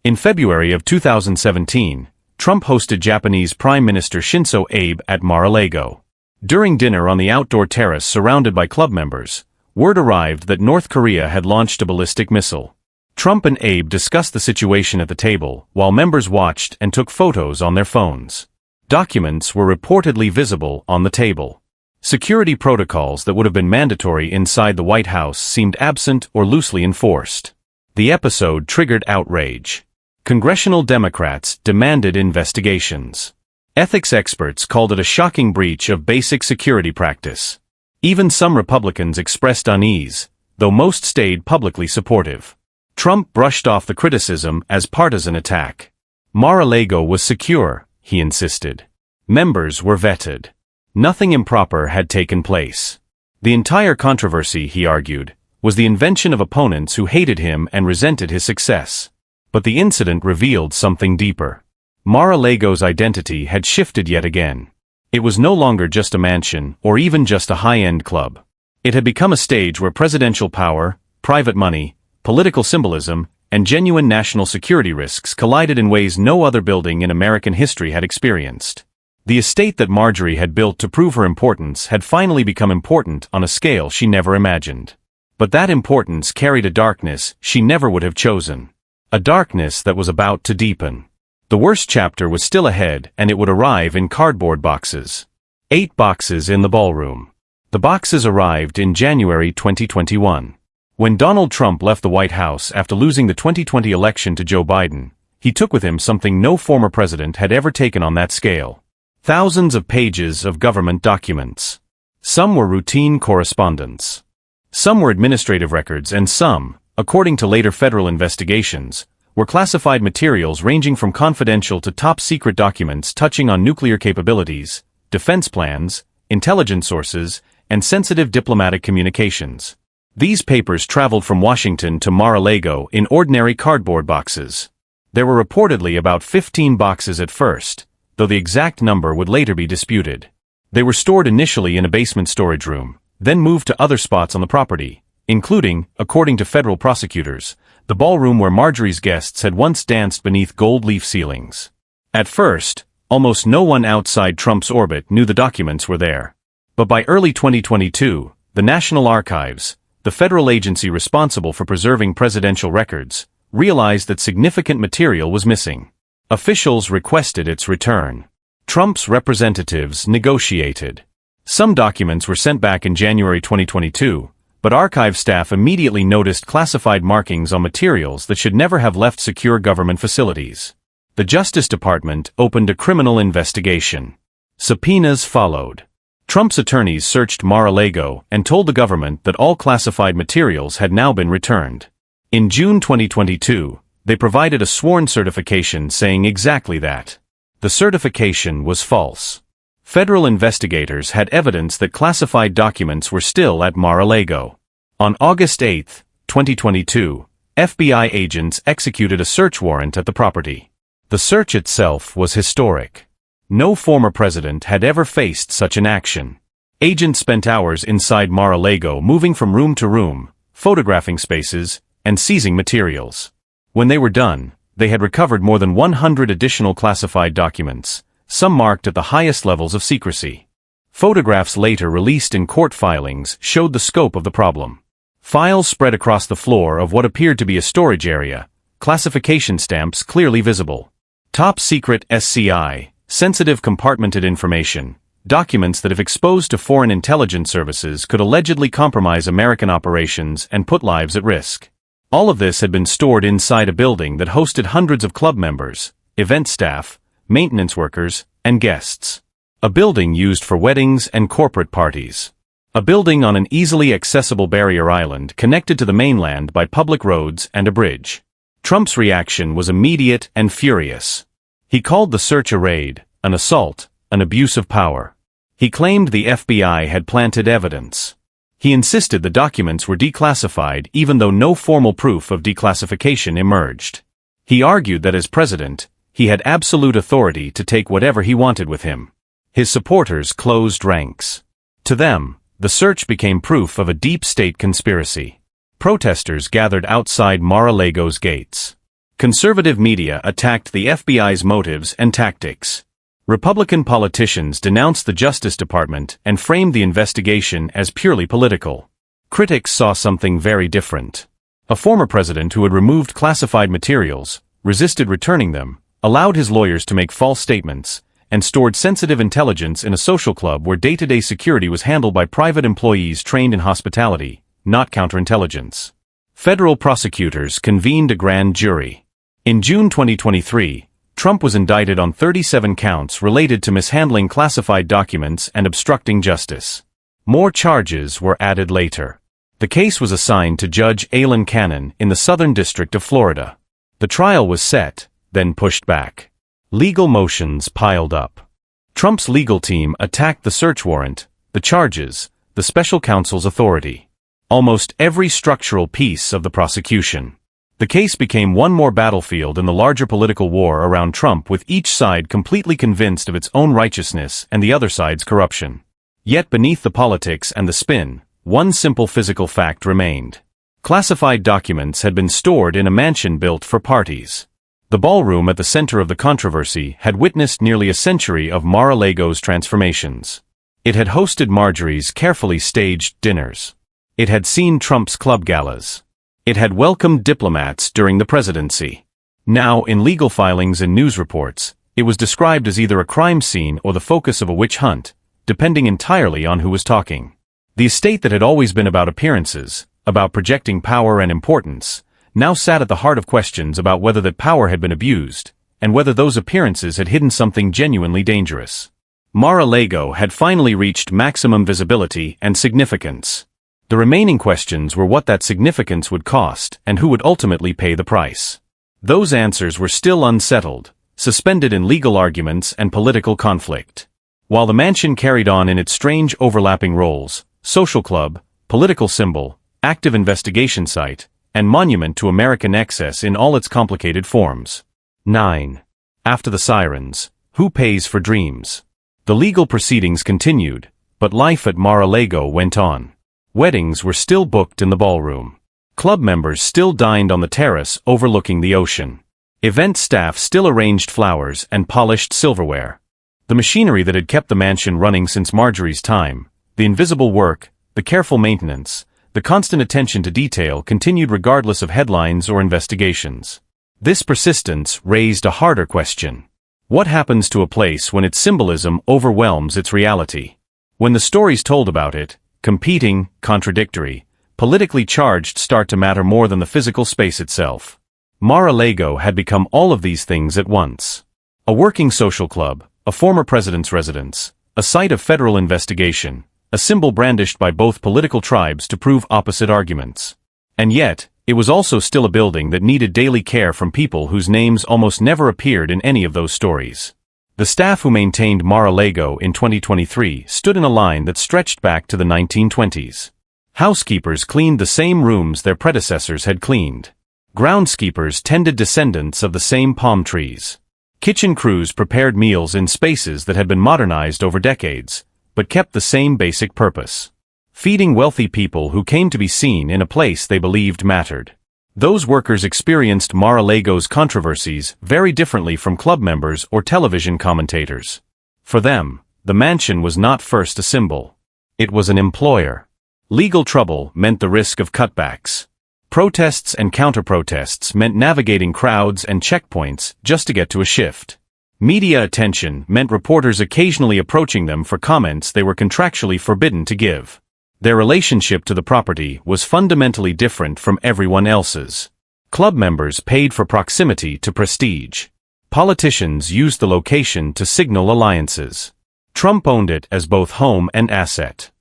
In February of 2017, Trump hosted Japanese Prime Minister Shinzo Abe at Mar-a-Lago. During dinner on the outdoor terrace surrounded by club members, word arrived that North Korea had launched a ballistic missile. Trump and Abe discussed the situation at the table, while members watched and took photos on their phones. Documents were reportedly visible on the table. Security protocols that would have been mandatory inside the White House seemed absent or loosely enforced. The episode triggered outrage. Congressional Democrats demanded investigations. Ethics experts called it a shocking breach of basic security practice. Even some Republicans expressed unease, though most stayed publicly supportive. Trump brushed off the criticism as partisan attack. Mar-a-Lago was secure, he insisted. Members were vetted. Nothing improper had taken place. The entire controversy, he argued, was the invention of opponents who hated him and resented his success. But the incident revealed something deeper. Mar-a-Lago's identity had shifted yet again. It was no longer just a mansion or even just a high-end club. It had become a stage where presidential power, private money, political symbolism, and genuine national security risks collided in ways no other building in American history had experienced. The estate that Marjorie had built to prove her importance had finally become important on a scale she never imagined. But that importance carried a darkness she never would have chosen. A darkness that was about to deepen. The worst chapter was still ahead, and it would arrive in cardboard boxes. 8 boxes in the ballroom. The boxes arrived in January 2021. When Donald Trump left the White House after losing the 2020 election to Joe Biden, he took with him something no former president had ever taken on that scale. Thousands of pages of government documents. Some were routine correspondence. Some were administrative records and some, according to later federal investigations, were classified materials ranging from confidential to top-secret documents touching on nuclear capabilities, defense plans, intelligence sources, and sensitive diplomatic communications. These papers traveled from Washington to Mar-a-Lago in ordinary cardboard boxes. There were reportedly about 15 boxes at first, though the exact number would later be disputed. They were stored initially in a basement storage room, then moved to other spots on the property, including, according to federal prosecutors, the ballroom where Marjorie's guests had once danced beneath gold leaf ceilings. At first, almost no one outside Trump's orbit knew the documents were there. But by early 2022, the National Archives, the federal agency responsible for preserving presidential records, realized that significant material was missing. Officials requested its return. Trump's representatives negotiated. Some documents were sent back in January 2022, but archive staff immediately noticed classified markings on materials that should never have left secure government facilities. The Justice Department opened a criminal investigation. Subpoenas followed. Trump's attorneys searched Mar-a-Lago and told the government that all classified materials had now been returned. In June 2022, they provided a sworn certification saying exactly that. The certification was false. Federal investigators had evidence that classified documents were still at Mar-a-Lago. On August 8, 2022, FBI agents executed a search warrant at the property. The search itself was historic. No former president had ever faced such an action. Agents spent hours inside Mar-a-Lago moving from room to room, photographing spaces, and seizing materials. When they were done, they had recovered more than 100 additional classified documents, some marked at the highest levels of secrecy. Photographs later released in court filings showed the scope of the problem. Files spread across the floor of what appeared to be a storage area, classification stamps clearly visible. Top secret SCI, sensitive compartmented information, documents that if exposed to foreign intelligence services could allegedly compromise American operations and put lives at risk. All of this had been stored inside a building that hosted hundreds of club members, event staff, maintenance workers, and guests. A building used for weddings and corporate parties. A building on an easily accessible barrier island connected to the mainland by public roads and a bridge. Trump's reaction was immediate and furious. He called the search a raid, an assault, an abuse of power. He claimed the FBI had planted evidence. He insisted the documents were declassified even though no formal proof of declassification emerged. He argued that as president, he had absolute authority to take whatever he wanted with him. His supporters closed ranks. To them, the search became proof of a deep state conspiracy. Protesters gathered outside Mar-a-Lago's gates. Conservative media attacked the FBI's motives and tactics. Republican politicians denounced the Justice Department and framed the investigation as purely political. Critics saw something very different. A former president who had removed classified materials, resisted returning them, allowed his lawyers to make false statements, and stored sensitive intelligence in a social club where day-to-day security was handled by private employees trained in hospitality, not counterintelligence. Federal prosecutors convened a grand jury. In June 2023, Trump was indicted on 37 counts related to mishandling classified documents and obstructing justice. More charges were added later. The case was assigned to Judge Alan Cannon in the Southern District of Florida. The trial was set, then pushed back. Legal motions piled up. Trump's legal team attacked the search warrant, the charges, the special counsel's authority. Almost every structural piece of the prosecution. The case became one more battlefield in the larger political war around Trump, with each side completely convinced of its own righteousness and the other side's corruption. Yet beneath the politics and the spin, one simple physical fact remained. Classified documents had been stored in a mansion built for parties. The ballroom at the center of the controversy had witnessed nearly a century of Mar-a-Lago's transformations. It had hosted Marjorie's carefully staged dinners. It had seen Trump's club galas. It had welcomed diplomats during the presidency. Now, in legal filings and news reports, it was described as either a crime scene or the focus of a witch hunt, depending entirely on who was talking. The estate that had always been about appearances, about projecting power and importance, now sat at the heart of questions about whether that power had been abused, and whether those appearances had hidden something genuinely dangerous. Mar-a-Lago had finally reached maximum visibility and significance. The remaining questions were what that significance would cost and who would ultimately pay the price. Those answers were still unsettled, suspended in legal arguments and political conflict. While the mansion carried on in its strange overlapping roles, social club, political symbol, active investigation site, and monument to American excess in all its complicated forms. 9. After the sirens, who pays for dreams? The legal proceedings continued, but life at Mar-a-Lago went on. Weddings were still booked in the ballroom. Club members still dined on the terrace overlooking the ocean. Event staff still arranged flowers and polished silverware. The machinery that had kept the mansion running since Marjorie's time, the invisible work, the careful maintenance, The constant attention to detail continued regardless of headlines or investigations. This persistence raised a harder question. What happens to a place when its symbolism overwhelms its reality? When the stories told about it, competing, contradictory, politically charged, start to matter more than the physical space itself. Mar-a-Lago had become all of these things at once. A working social club, a former president's residence, a site of federal investigation, a symbol brandished by both political tribes to prove opposite arguments. And yet, it was also still a building that needed daily care from people whose names almost never appeared in any of those stories. The staff who maintained Mar-a-Lago in 2023 stood in a line that stretched back to the 1920s. Housekeepers cleaned the same rooms their predecessors had cleaned. Groundskeepers tended descendants of the same palm trees. Kitchen crews prepared meals in spaces that had been modernized over decades, but kept the same basic purpose: feeding wealthy people who came to be seen in a place they believed mattered. Those workers experienced Mar-a-Lago's controversies very differently from club members or television commentators. For them, the mansion was not first a symbol. It was an employer. Legal trouble meant the risk of cutbacks. Protests and counter-protests meant navigating crowds and checkpoints just to get to a shift. Media attention meant reporters occasionally approaching them for comments they were contractually forbidden to give. Their relationship to the property was fundamentally different from everyone else's. Club members paid for proximity to prestige. Politicians used the location to signal alliances. Trump owned it as both home and asset.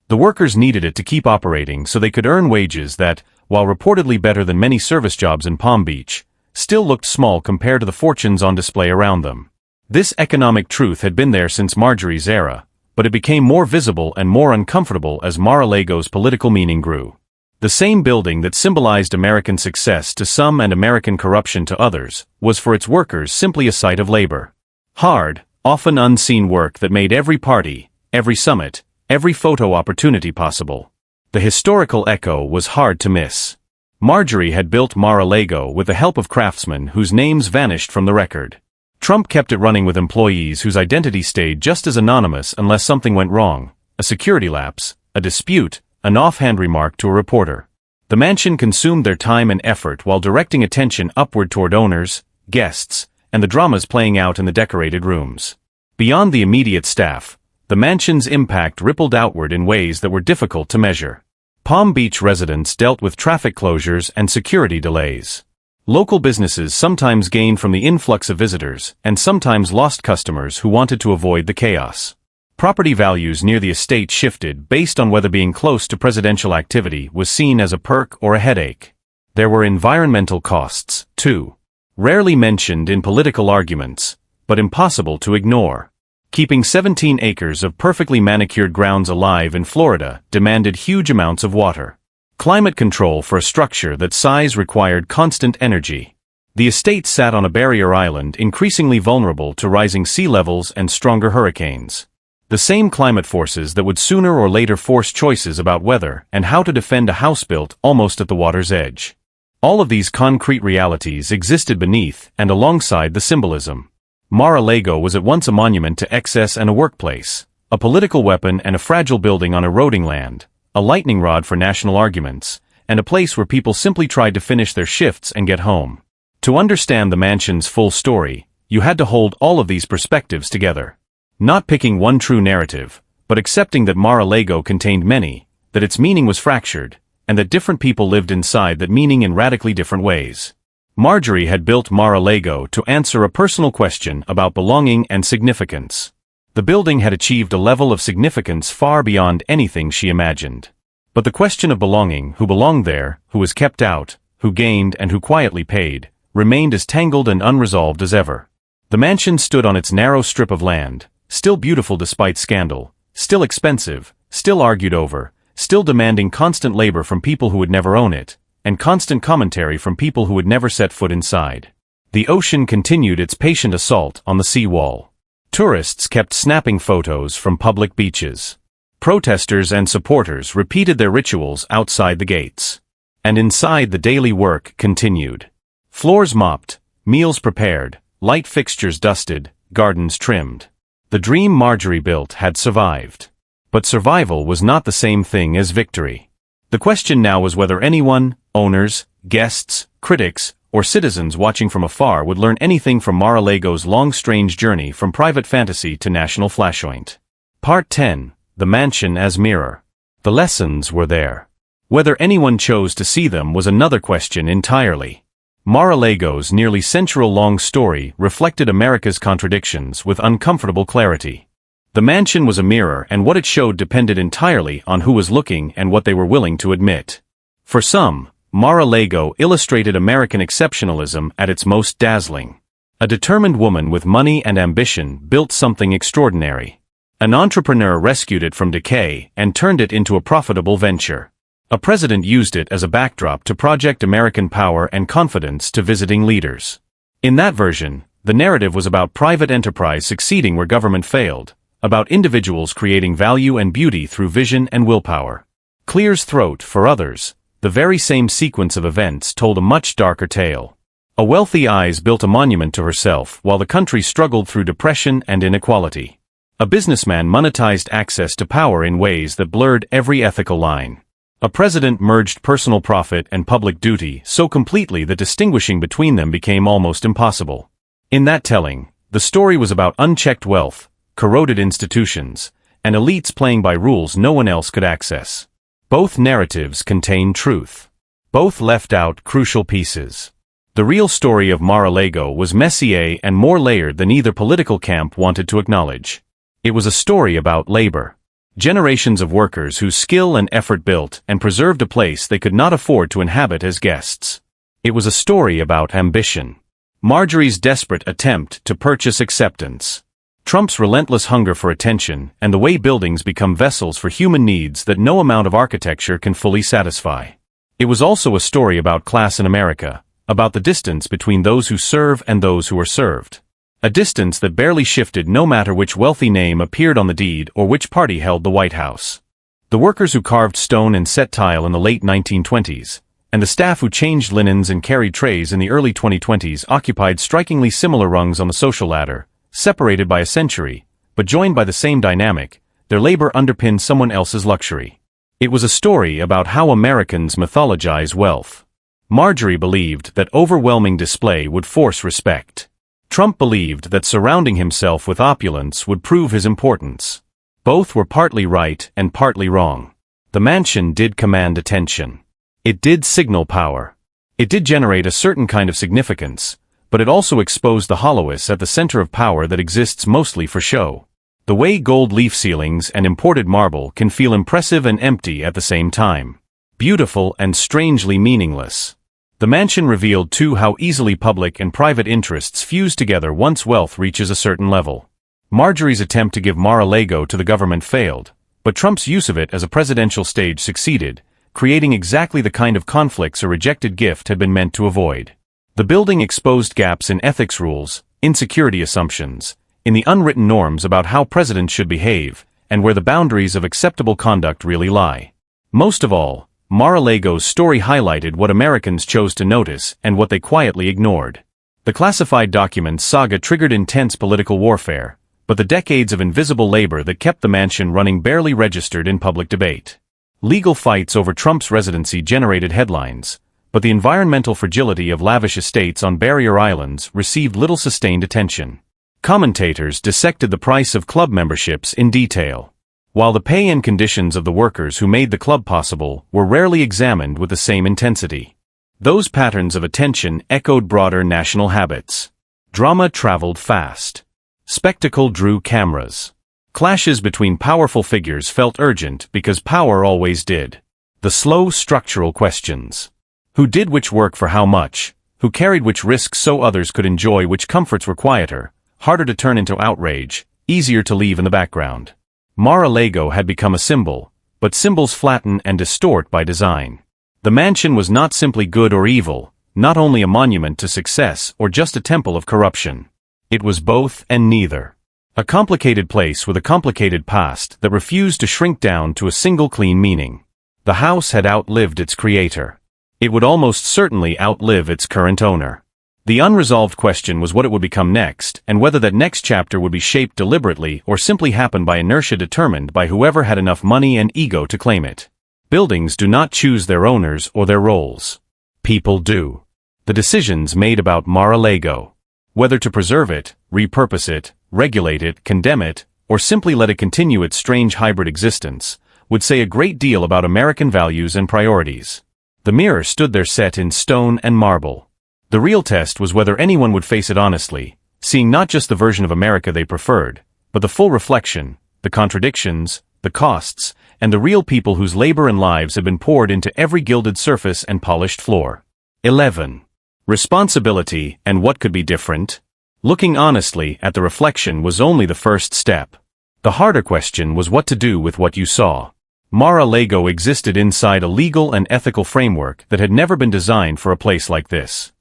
The workers needed it to keep operating so they could earn wages that, while reportedly better than many service jobs in Palm Beach, still looked small compared to the fortunes on display around them. This economic truth had been there since Marjorie's era, but it became more visible and more uncomfortable as Mar-a-Lago's political meaning grew. The same building that symbolized American success to some and American corruption to others was for its workers simply a site of labor. Hard, often unseen work that made every party, every summit, every photo opportunity possible. The historical echo was hard to miss. Marjorie had built Mar-a-Lago with the help of craftsmen whose names vanished from the record. Trump kept it running with employees whose identity stayed just as anonymous unless something went wrong: a security lapse, a dispute, an offhand remark to a reporter. The mansion consumed their time and effort while directing attention upward toward owners, guests, and the dramas playing out in the decorated rooms. Beyond the immediate staff, the mansion's impact rippled outward in ways that were difficult to measure. Palm Beach residents dealt with traffic closures and security delays. Local businesses sometimes gained from the influx of visitors and sometimes lost customers who wanted to avoid the chaos. Property values near the estate shifted based on whether being close to presidential activity was seen as a perk or a headache. There were environmental costs, too. Rarely mentioned in political arguments, but impossible to ignore. Keeping 17 acres of perfectly manicured grounds alive in Florida demanded huge amounts of water. Climate control for a structure that size required constant energy. The estate sat on a barrier island increasingly vulnerable to rising sea levels and stronger hurricanes. The same climate forces that would sooner or later force choices about whether and how to defend a house built almost at the water's edge. All of these concrete realities existed beneath and alongside the symbolism. Mar-a-Lago was at once a monument to excess and a workplace, a political weapon and a fragile building on eroding land, a lightning rod for national arguments, and a place where people simply tried to finish their shifts and get home. To understand the mansion's full story, you had to hold all of these perspectives together. Not picking one true narrative, but accepting that Mar-a-Lago contained many, that its meaning was fractured, and that different people lived inside that meaning in radically different ways. Marjorie had built Mar-a-Lago to answer a personal question about belonging and significance. The building had achieved a level of significance far beyond anything she imagined. But the question of belonging, who belonged there, who was kept out, who gained and who quietly paid, remained as tangled and unresolved as ever. The mansion stood on its narrow strip of land, still beautiful despite scandal, still expensive, still argued over, still demanding constant labor from people who would never own it, and constant commentary from people who would never set foot inside. The ocean continued its patient assault on the seawall. Tourists kept snapping photos from public beaches. Protesters and supporters repeated their rituals outside the gates. And inside the daily work continued. Floors mopped, meals prepared, light fixtures dusted, gardens trimmed. The dream Marjorie built had survived. But survival was not the same thing as victory. The question now was whether anyone, owners, guests, critics, or citizens watching from afar would learn anything from Mar-a-Lago's long strange journey from private fantasy to national flamboyant. Part 10. The Mansion as Mirror. The lessons were there. Whether anyone chose to see them was another question entirely. Mar-a-Lago's nearly century-long story reflected America's contradictions with uncomfortable clarity. The mansion was a mirror, and what it showed depended entirely on who was looking and what they were willing to admit. For some, Mar-a-Lago illustrated American exceptionalism at its most dazzling. A determined woman with money and ambition built something extraordinary. An entrepreneur rescued it from decay and turned it into a profitable venture. A president used it as a backdrop to project American power and confidence to visiting leaders. In that version, the narrative was about private enterprise succeeding where government failed, about individuals creating value and beauty through vision and willpower. Clear's throat, for others, the very same sequence of events told a much darker tale. A wealthy eyes built a monument to herself while the country struggled through depression and inequality. A businessman monetized access to power in ways that blurred every ethical line. A president merged personal profit and public duty so completely that distinguishing between them became almost impossible. In that telling, the story was about unchecked wealth, corroded institutions, and elites playing by rules no one else could access. Both narratives contain truth. Both left out crucial pieces. The real story of Mar-a-Lago was messier and more layered than either political camp wanted to acknowledge. It was a story about labor. Generations of workers whose skill and effort built and preserved a place they could not afford to inhabit as guests. It was a story about ambition. Marjorie's desperate attempt to purchase acceptance. Trump's relentless hunger for attention, and the way buildings become vessels for human needs that no amount of architecture can fully satisfy. It was also a story about class in America, about the distance between those who serve and those who are served. A distance that barely shifted no matter which wealthy name appeared on the deed or which party held the White House. The workers who carved stone and set tile in the late 1920s, and the staff who changed linens and carried trays in the early 2020s occupied strikingly similar rungs on the social ladder, separated by a century, but joined by the same dynamic. Their labor underpinned someone else's luxury. It was a story about how Americans mythologize wealth. Marjorie believed that overwhelming display would force respect. Trump believed that surrounding himself with opulence would prove his importance. Both were partly right and partly wrong. The mansion did command attention. It did signal power. It did generate a certain kind of significance, but it also exposed the hollowness at the center of power that exists mostly for show. The way gold leaf ceilings and imported marble can feel impressive and empty at the same time. Beautiful and strangely meaningless. The mansion revealed too how easily public and private interests fuse together once wealth reaches a certain level. Marjorie's attempt to give Mar-a-Lago to the government failed, but Trump's use of it as a presidential stage succeeded, creating exactly the kind of conflicts a rejected gift had been meant to avoid. The building exposed gaps in ethics rules, insecurity assumptions, in the unwritten norms about how presidents should behave, and where the boundaries of acceptable conduct really lie. Most of all, Mar-a-Lago's story highlighted what Americans chose to notice and what they quietly ignored. The classified documents saga triggered intense political warfare, but the decades of invisible labor that kept the mansion running barely registered in public debate. Legal fights over Trump's residency generated headlines, but the environmental fragility of lavish estates on barrier islands received little sustained attention. Commentators dissected the price of club memberships in detail, while the pay and conditions of the workers who made the club possible were rarely examined with the same intensity. Those patterns of attention echoed broader national habits. Drama traveled fast. Spectacle drew cameras. Clashes between powerful figures felt urgent because power always did. The slow structural questions. Who did which work for how much? Who carried which risks so others could enjoy which comforts were quieter, harder to turn into outrage, easier to leave in the background? Mar-a-Lago had become a symbol, but symbols flatten and distort by design. The mansion was not simply good or evil, not only a monument to success or just a temple of corruption. It was both and neither. A complicated place with a complicated past that refused to shrink down to a single clean meaning. The house had outlived its creator. It would almost certainly outlive its current owner. The unresolved question was what it would become next, and whether that next chapter would be shaped deliberately or simply happen by inertia determined by whoever had enough money and ego to claim it. Buildings do not choose their owners or their roles. People do. The decisions made about Mar-a-Lago, whether to preserve it, repurpose it, regulate it, condemn it, or simply let it continue its strange hybrid existence, would say a great deal about American values and priorities. The mirror stood there set in stone and marble. The real test was whether anyone would face it honestly, seeing not just the version of America they preferred, but the full reflection, the contradictions, the costs, and the real people whose labor and lives had been poured into every gilded surface and polished floor. 11. Responsibility and what could be different? Looking honestly at the reflection was only the first step. The harder question was what to do with what you saw. Mar-a-Lago existed inside a legal and ethical framework that had never been designed for a place like this.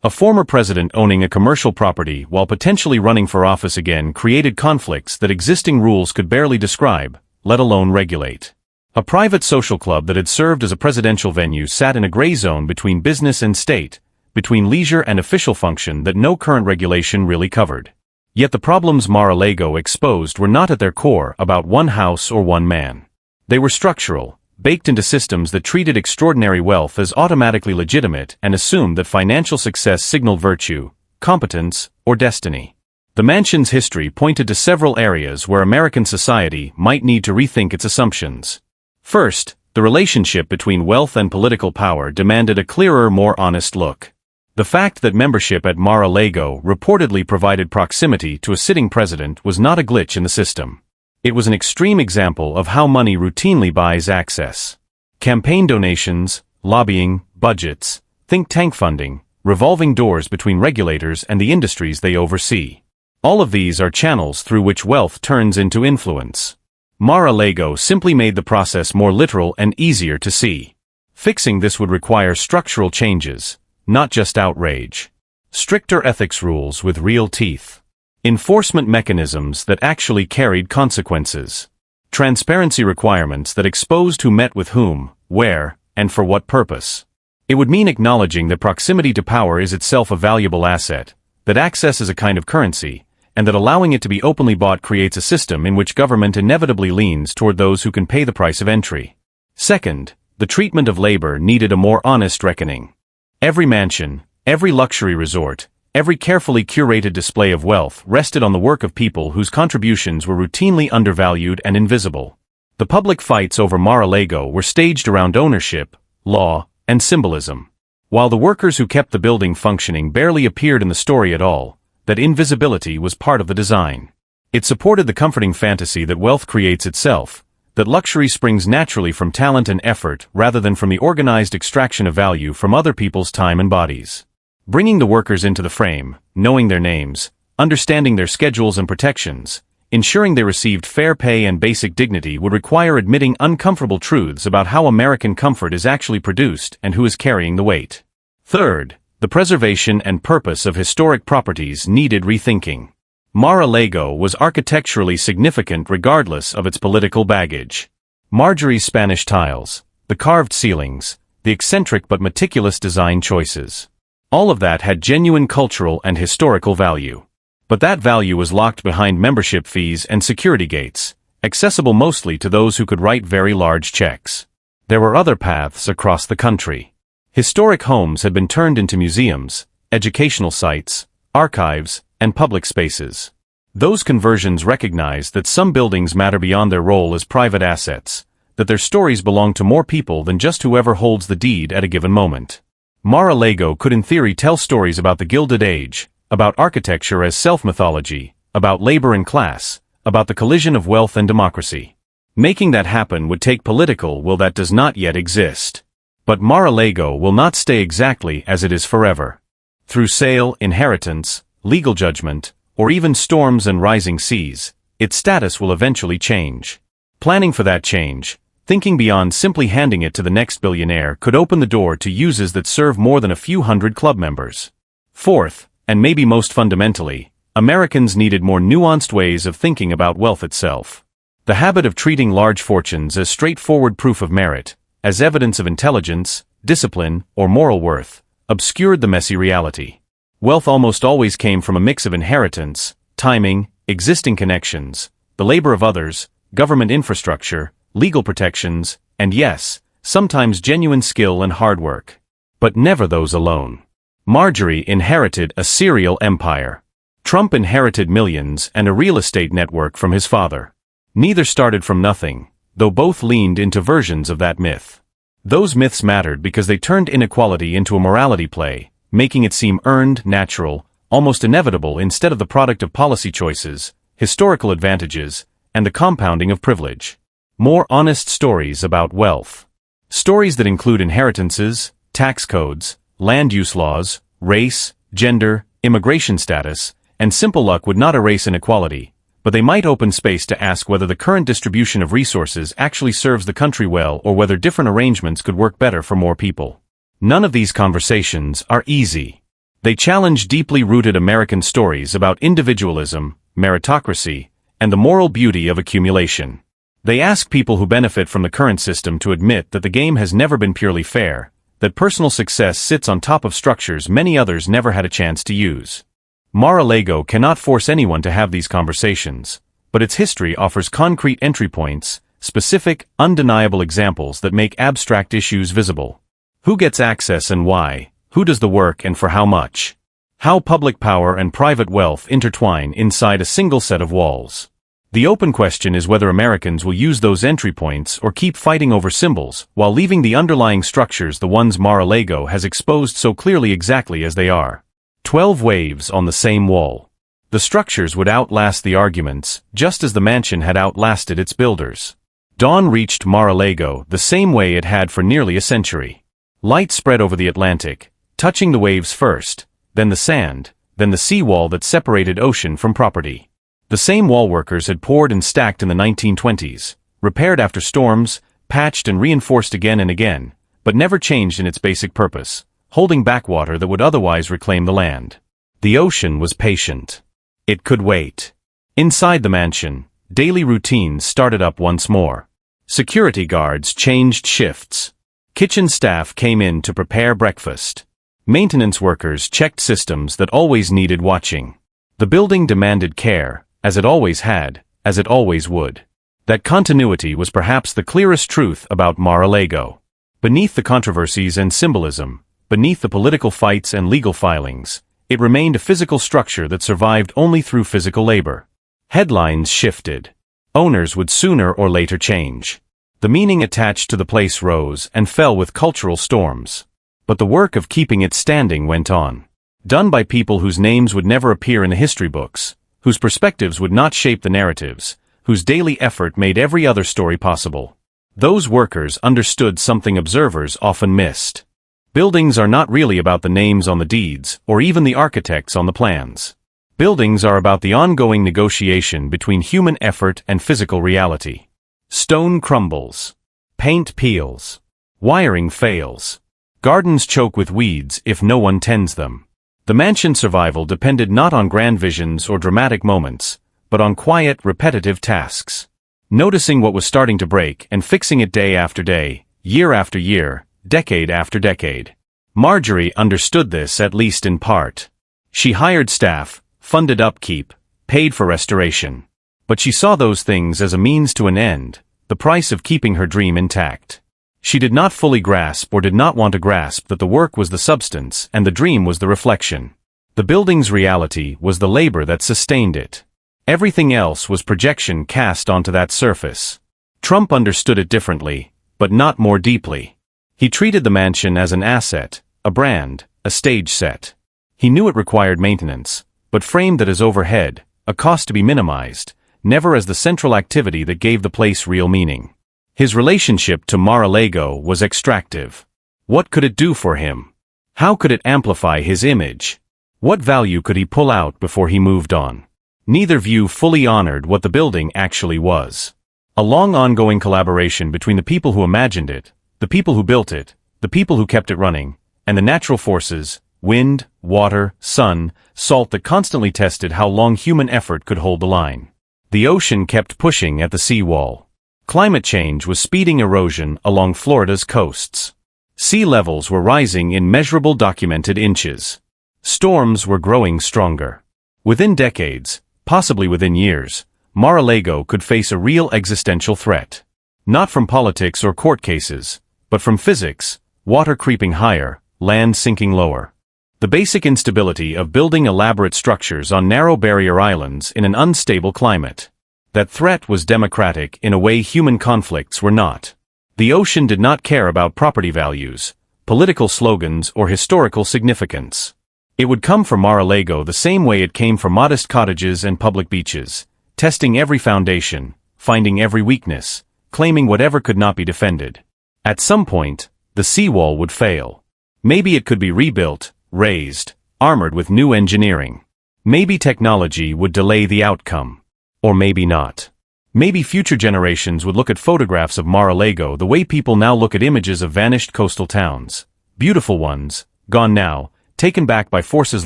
A former president owning a commercial property while potentially running for office again created conflicts that existing rules could barely describe, let alone regulate. A private social club that had served as a presidential venue sat in a gray zone between business and state, between leisure and official function that no current regulation really covered. Yet the problems Mar-a-Lago exposed were not at their core about one house or one man. They were structural, baked into systems that treated extraordinary wealth as automatically legitimate and assumed that financial success signaled virtue, competence, or destiny. The mansion's history pointed to several areas where American society might need to rethink its assumptions. First, the relationship between wealth and political power demanded a clearer, more honest look. The fact that membership at Mar-a-Lago reportedly provided proximity to a sitting president was not a glitch in the system. It was an extreme example of how money routinely buys access. Campaign donations, lobbying, budgets, think tank funding, revolving doors between regulators and the industries they oversee. All of these are channels through which wealth turns into influence. Mar-a-Lago simply made the process more literal and easier to see. Fixing this would require structural changes, not just outrage. Stricter ethics rules with real teeth. Enforcement mechanisms that actually carried consequences. Transparency requirements that exposed who met with whom, where, and for what purpose. It would mean acknowledging that proximity to power is itself a valuable asset, that access is a kind of currency, and that allowing it to be openly bought creates a system in which government inevitably leans toward those who can pay the price of entry. Second, the treatment of labor needed a more honest reckoning. Every mansion, every luxury resort, every carefully curated display of wealth rested on the work of people whose contributions were routinely undervalued and invisible. The public fights over Mar-a-Lago were staged around ownership, law, and symbolism. While the workers who kept the building functioning barely appeared in the story at all, that invisibility was part of the design. It supported the comforting fantasy that wealth creates itself, that luxury springs naturally from talent and effort rather than from the organized extraction of value from other people's time and bodies. Bringing the workers into the frame, knowing their names, understanding their schedules and protections, ensuring they received fair pay and basic dignity would require admitting uncomfortable truths about how American comfort is actually produced and who is carrying the weight. Third, the preservation and purpose of historic properties needed rethinking. Mar-a-Lago was architecturally significant regardless of its political baggage. Marjorie's Spanish tiles, the carved ceilings, the eccentric but meticulous design choices. All of that had genuine cultural and historical value. But that value was locked behind membership fees and security gates, accessible mostly to those who could write very large checks. There were other paths across the country. Historic homes had been turned into museums, educational sites, archives, and public spaces. Those conversions recognized that some buildings matter beyond their role as private assets, that their stories belong to more people than just whoever holds the deed at a given moment. Mar-a-Lago could in theory tell stories about the Gilded Age, about architecture as self-mythology, about labor and class, about the collision of wealth and democracy. Making that happen would take political will that does not yet exist. But Mar-a-Lago will not stay exactly as it is forever. Through sale, inheritance, legal judgment, or even storms and rising seas, its status will eventually change. Planning for that change, thinking beyond simply handing it to the next billionaire could open the door to uses that serve more than a few hundred club members. Fourth, and maybe most fundamentally, Americans needed more nuanced ways of thinking about wealth itself. The habit of treating large fortunes as straightforward proof of merit, as evidence of intelligence, discipline, or moral worth, obscured the messy reality. Wealth almost always came from a mix of inheritance, timing, existing connections, the labor of others, government infrastructure, legal protections, and yes, sometimes genuine skill and hard work. But never those alone. Marjorie inherited a serial empire. Trump inherited millions and a real estate network from his father. Neither started from nothing, though both leaned into versions of that myth. Those myths mattered because they turned inequality into a morality play, making it seem earned, natural, almost inevitable instead of the product of policy choices, historical advantages, and the compounding of privilege. More honest stories about wealth. Stories that include inheritances, tax codes, land use laws, race, gender, immigration status, and simple luck would not erase inequality, but they might open space to ask whether the current distribution of resources actually serves the country well or whether different arrangements could work better for more people. None of these conversations are easy. They challenge deeply rooted American stories about individualism, meritocracy, and the moral beauty of accumulation. They ask people who benefit from the current system to admit that the game has never been purely fair, that personal success sits on top of structures many others never had a chance to use. Mar-a-Lago cannot force anyone to have these conversations, but its history offers concrete entry points, specific, undeniable examples that make abstract issues visible. Who gets access and why? Who does the work and for how much? How public power and private wealth intertwine inside a single set of walls. The open question is whether Americans will use those entry points or keep fighting over symbols while leaving the underlying structures the ones Mar-a-Lago has exposed so clearly exactly as they are. 12 waves on the same wall. The structures would outlast the arguments, just as the mansion had outlasted its builders. Dawn reached Mar-a-Lago the same way it had for nearly a century. Light spread over the Atlantic, touching the waves first, then the sand, then the seawall that separated ocean from property. The same wall workers had poured and stacked in the 1920s, repaired after storms, patched and reinforced again and again, but never changed in its basic purpose, holding back water that would otherwise reclaim the land. The ocean was patient. It could wait. Inside the mansion, daily routines started up once more. Security guards changed shifts. Kitchen staff came in to prepare breakfast. Maintenance workers checked systems that always needed watching. The building demanded care, as it always had, as it always would. That continuity was perhaps the clearest truth about Mar-a-Lago. Beneath the controversies and symbolism, beneath the political fights and legal filings, it remained a physical structure that survived only through physical labor. Headlines shifted. Owners would sooner or later change. The meaning attached to the place rose and fell with cultural storms. But the work of keeping it standing went on. Done by people whose names would never appear in the history books, whose perspectives would not shape the narratives, whose daily effort made every other story possible. Those workers understood something observers often missed. Buildings are not really about the names on the deeds, or even the architects on the plans. Buildings are about the ongoing negotiation between human effort and physical reality. Stone crumbles. Paint peels. Wiring fails. Gardens choke with weeds if no one tends them. The mansion's survival depended not on grand visions or dramatic moments, but on quiet, repetitive tasks. Noticing what was starting to break and fixing it day after day, year after year, decade after decade. Marjorie understood this at least in part. She hired staff, funded upkeep, paid for restoration. But she saw those things as a means to an end, the price of keeping her dream intact. She did not fully grasp or did not want to grasp that the work was the substance and the dream was the reflection. The building's reality was the labor that sustained it. Everything else was projection cast onto that surface. Trump understood it differently, but not more deeply. He treated the mansion as an asset, a brand, a stage set. He knew it required maintenance, but framed it as overhead, a cost to be minimized, never as the central activity that gave the place real meaning. His relationship to Mar-a-Lago was extractive. What could it do for him? How could it amplify his image? What value could he pull out before he moved on? Neither view fully honored what the building actually was. A long ongoing collaboration between the people who imagined it, the people who built it, the people who kept it running, and the natural forces, wind, water, sun, salt that constantly tested how long human effort could hold the line. The ocean kept pushing at the seawall. Climate change was speeding erosion along Florida's coasts. Sea levels were rising in measurable documented inches. Storms were growing stronger. Within decades, possibly within years, Mar-a-Lago could face a real existential threat. Not from politics or court cases, but from physics, water creeping higher, land sinking lower. The basic instability of building elaborate structures on narrow barrier islands in an unstable climate. That threat was democratic in a way human conflicts were not. The ocean did not care about property values, political slogans, or historical significance. It would come for Mar-a-Lago the same way it came for modest cottages and public beaches, testing every foundation, finding every weakness, claiming whatever could not be defended. At some point, the seawall would fail. Maybe it could be rebuilt, raised, armored with new engineering. Maybe technology would delay the outcome. Or maybe not. Maybe future generations would look at photographs of Mar-a-Lago the way people now look at images of vanished coastal towns. Beautiful ones, gone now, taken back by forces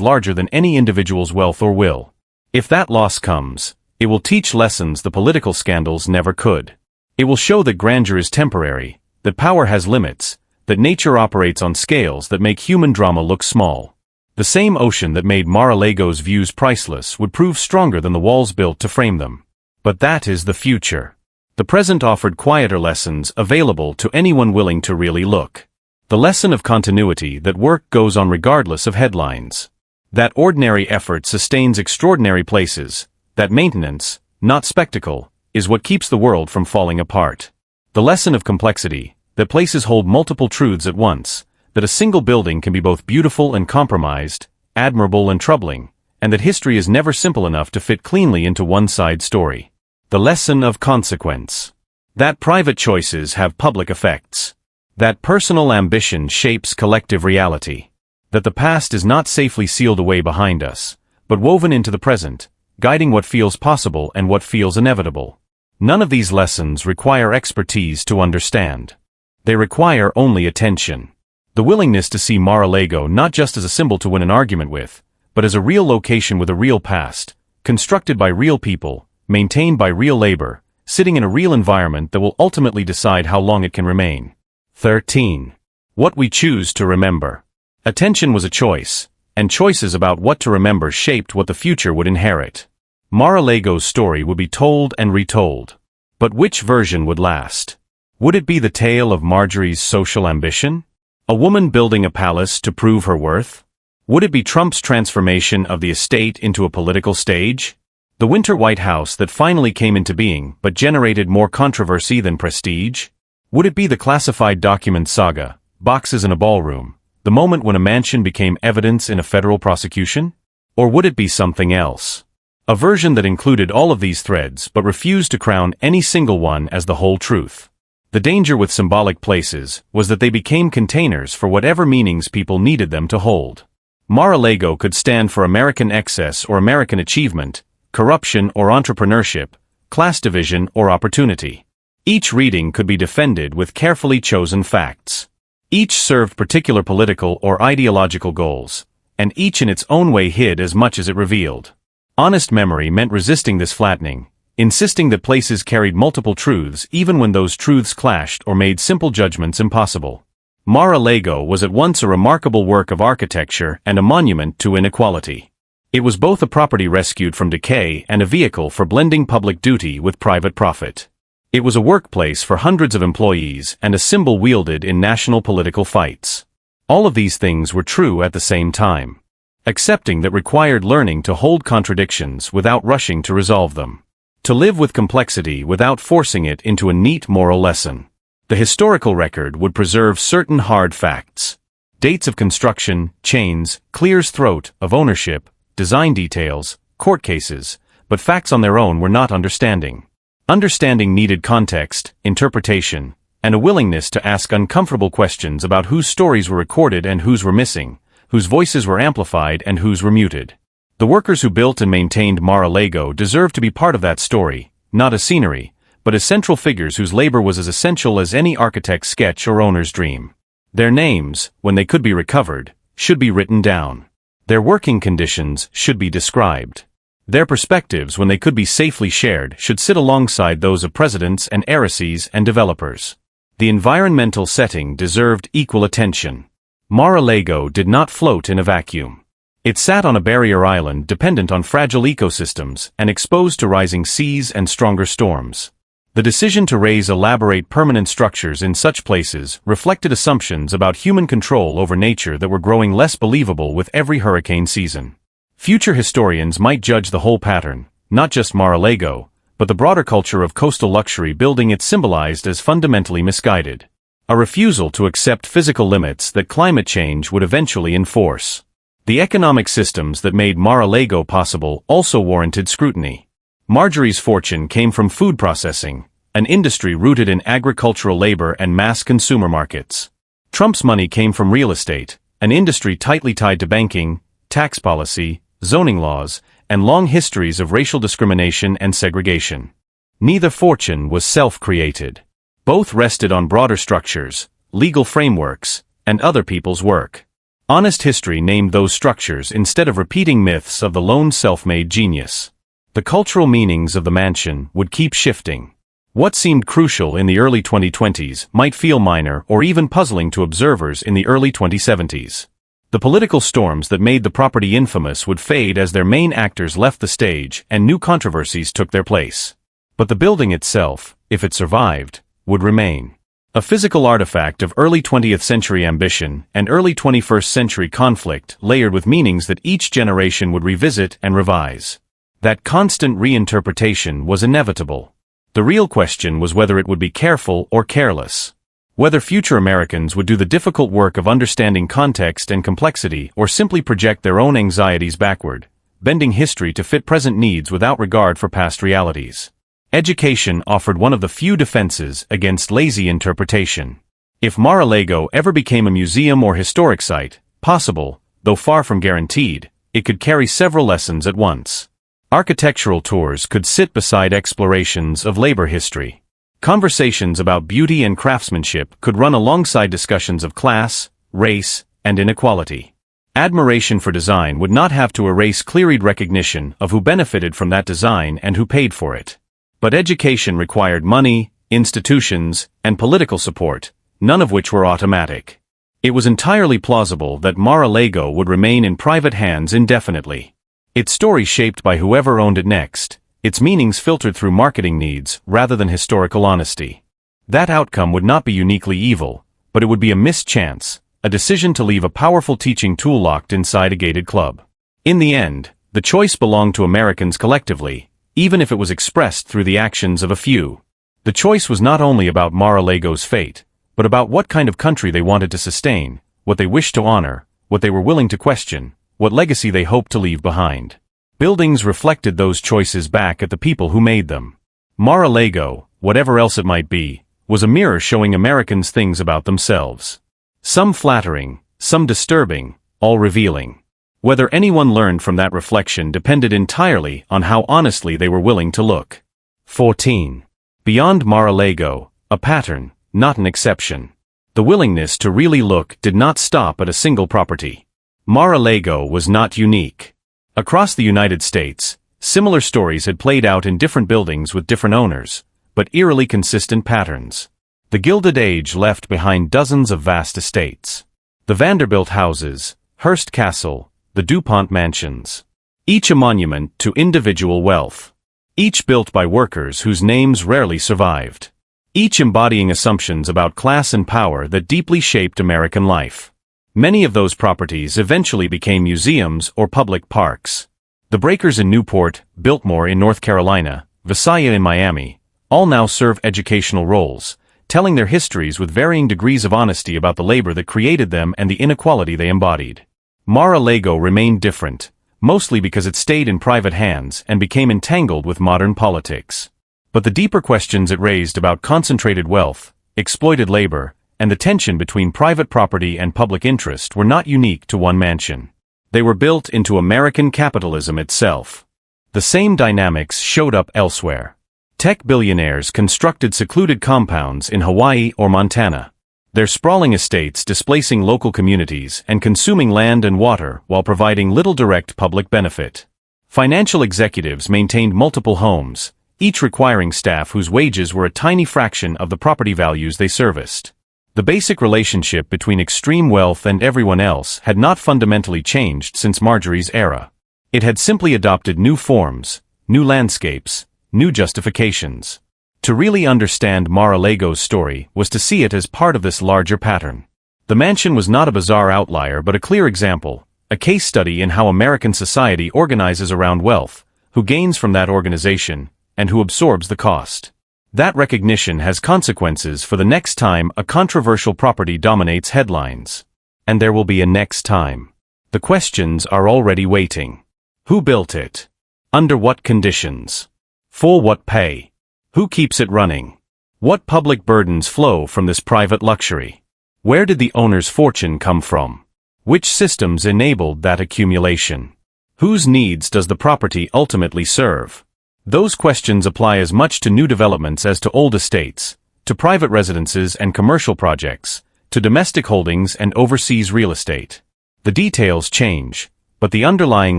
larger than any individual's wealth or will. If that loss comes, it will teach lessons the political scandals never could. It will show that grandeur is temporary, that power has limits, that nature operates on scales that make human drama look small. The same ocean that made Mar-a-Lago's views priceless would prove stronger than the walls built to frame them. But that is the future. The present offered quieter lessons available to anyone willing to really look. The lesson of continuity, that work goes on regardless of headlines. That ordinary effort sustains extraordinary places. That maintenance, not spectacle, is what keeps the world from falling apart. The lesson of complexity, that places hold multiple truths at once. That a single building can be both beautiful and compromised, admirable and troubling, and that history is never simple enough to fit cleanly into one side story. The lesson of consequence. That private choices have public effects. That personal ambition shapes collective reality. That the past is not safely sealed away behind us, but woven into the present, guiding what feels possible and what feels inevitable. None of these lessons require expertise to understand. They require only attention. The willingness to see Mar-a-Lago not just as a symbol to win an argument with, but as a real location with a real past, constructed by real people, maintained by real labor, sitting in a real environment that will ultimately decide how long it can remain. 13. What we choose to remember. Attention was a choice, and choices about what to remember shaped what the future would inherit. Mar-a-Lago's story would be told and retold. But which version would last? Would it be the tale of Marjorie's social ambition? A woman building a palace to prove her worth? Would it be Trump's transformation of the estate into a political stage? The Winter White House that finally came into being but generated more controversy than prestige? Would it be the classified document saga, boxes in a ballroom, the moment when a mansion became evidence in a federal prosecution? Or would it be something else? A version that included all of these threads but refused to crown any single one as the whole truth. The danger with symbolic places was that they became containers for whatever meanings people needed them to hold. Mar-a-Lago could stand for American excess or American achievement, corruption or entrepreneurship, class division or opportunity. Each reading could be defended with carefully chosen facts. Each served particular political or ideological goals, and each in its own way hid as much as it revealed. Honest memory meant resisting this flattening, insisting that places carried multiple truths even when those truths clashed or made simple judgments impossible. Mar-a-Lago was at once a remarkable work of architecture and a monument to inequality. It was both a property rescued from decay and a vehicle for blending public duty with private profit. It was a workplace for hundreds of employees and a symbol wielded in national political fights. All of these things were true at the same time. Accepting that required learning to hold contradictions without rushing to resolve them. To live with complexity without forcing it into a neat moral lesson. The historical record would preserve certain hard facts. Dates of construction, chains, clears throat of ownership, design details, court cases, but facts on their own were not understanding. Understanding needed context, interpretation, and a willingness to ask uncomfortable questions about whose stories were recorded and whose were missing, whose voices were amplified and whose were muted. The workers who built and maintained Mar-a-Lago deserved to be part of that story, not as scenery, but as central figures whose labor was as essential as any architect's sketch or owner's dream. Their names, when they could be recovered, should be written down. Their working conditions should be described. Their perspectives, when they could be safely shared, should sit alongside those of presidents and heiresses and developers. The environmental setting deserved equal attention. Mar-a-Lago did not float in a vacuum. It sat on a barrier island dependent on fragile ecosystems and exposed to rising seas and stronger storms. The decision to raise elaborate permanent structures in such places reflected assumptions about human control over nature that were growing less believable with every hurricane season. Future historians might judge the whole pattern, not just Mar-a-Lago, but the broader culture of coastal luxury building it symbolized as fundamentally misguided. A refusal to accept physical limits that climate change would eventually enforce. The economic systems that made Mar-a-Lago possible also warranted scrutiny. Marjorie's fortune came from food processing, an industry rooted in agricultural labor and mass consumer markets. Trump's money came from real estate, an industry tightly tied to banking, tax policy, zoning laws, and long histories of racial discrimination and segregation. Neither fortune was self-created. Both rested on broader structures, legal frameworks, and other people's work. Honest history named those structures instead of repeating myths of the lone self-made genius. The cultural meanings of the mansion would keep shifting. What seemed crucial in the early 2020s might feel minor or even puzzling to observers in the early 2070s. The political storms that made the property infamous would fade as their main actors left the stage and new controversies took their place. But the building itself, if it survived, would remain. A physical artifact of early 20th century ambition and early 21st century conflict layered with meanings that each generation would revisit and revise. That constant reinterpretation was inevitable. The real question was whether it would be careful or careless. Whether future Americans would do the difficult work of understanding context and complexity or simply project their own anxieties backward, bending history to fit present needs without regard for past realities. Education offered one of the few defenses against lazy interpretation. If Mar-a-Lago ever became a museum or historic site, possible, though far from guaranteed, it could carry several lessons at once. Architectural tours could sit beside explorations of labor history. Conversations about beauty and craftsmanship could run alongside discussions of class, race, and inequality. Admiration for design would not have to erase clear-eyed recognition of who benefited from that design and who paid for it. But education required money, institutions, and political support, none of which were automatic. It was entirely plausible that Mar-a-Lago would remain in private hands indefinitely. Its story shaped by whoever owned it next, its meanings filtered through marketing needs rather than historical honesty. That outcome would not be uniquely evil, but it would be a missed chance, a decision to leave a powerful teaching tool locked inside a gated club. In the end, the choice belonged to Americans collectively, even if it was expressed through the actions of a few. The choice was not only about Mar-a-Lago's fate, but about what kind of country they wanted to sustain, what they wished to honor, what they were willing to question, what legacy they hoped to leave behind. Buildings reflected those choices back at the people who made them. Mar-a-Lago, whatever else it might be, was a mirror showing Americans things about themselves. Some flattering, some disturbing, all revealing. Whether anyone learned from that reflection depended entirely on how honestly they were willing to look. 14. Beyond Mar-a-Lago, a pattern, not an exception. The willingness to really look did not stop at a single property. Mar-a-Lago was not unique. Across the United States, similar stories had played out in different buildings with different owners, but eerily consistent patterns. The Gilded Age left behind dozens of vast estates. The Vanderbilt houses, Hearst Castle, the DuPont mansions. Each a monument to individual wealth. Each built by workers whose names rarely survived. Each embodying assumptions about class and power that deeply shaped American life. Many of those properties eventually became museums or public parks. The breakers in Newport, Biltmore in North Carolina, Visalia in Miami, all now serve educational roles, telling their histories with varying degrees of honesty about the labor that created them and the inequality they embodied. Mar-a-Lago remained different, mostly because it stayed in private hands and became entangled with modern politics. But the deeper questions it raised about concentrated wealth, exploited labor, and the tension between private property and public interest were not unique to one mansion. They were built into American capitalism itself. The same dynamics showed up elsewhere. Tech billionaires constructed secluded compounds in Hawaii or Montana, their sprawling estates displacing local communities and consuming land and water while providing little direct public benefit. Financial executives maintained multiple homes, each requiring staff whose wages were a tiny fraction of the property values they serviced. The basic relationship between extreme wealth and everyone else had not fundamentally changed since Marjorie's era. It had simply adopted new forms, new landscapes, new justifications. To really understand Mar-a-Lago's story was to see it as part of this larger pattern. The mansion was not a bizarre outlier but a clear example, a case study in how American society organizes around wealth, who gains from that organization, and who absorbs the cost. That recognition has consequences for the next time a controversial property dominates headlines. And there will be a next time. The questions are already waiting. Who built it? Under what conditions? For what pay? Who keeps it running? What public burdens flow from this private luxury? Where did the owner's fortune come from? Which systems enabled that accumulation? Whose needs does the property ultimately serve? Those questions apply as much to new developments as to old estates, to private residences and commercial projects, to domestic holdings and overseas real estate. The details change, but the underlying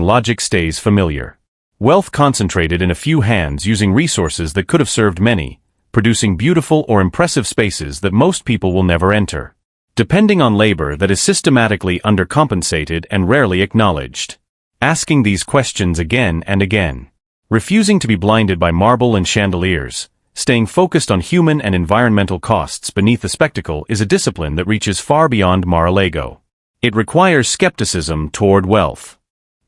logic stays familiar. Wealth concentrated in a few hands using resources that could have served many, producing beautiful or impressive spaces that most people will never enter. Depending on labor that is systematically undercompensated and rarely acknowledged. Asking these questions again and again. Refusing to be blinded by marble and chandeliers, staying focused on human and environmental costs beneath the spectacle is a discipline that reaches far beyond Mar-a-Lago. It requires skepticism toward wealth.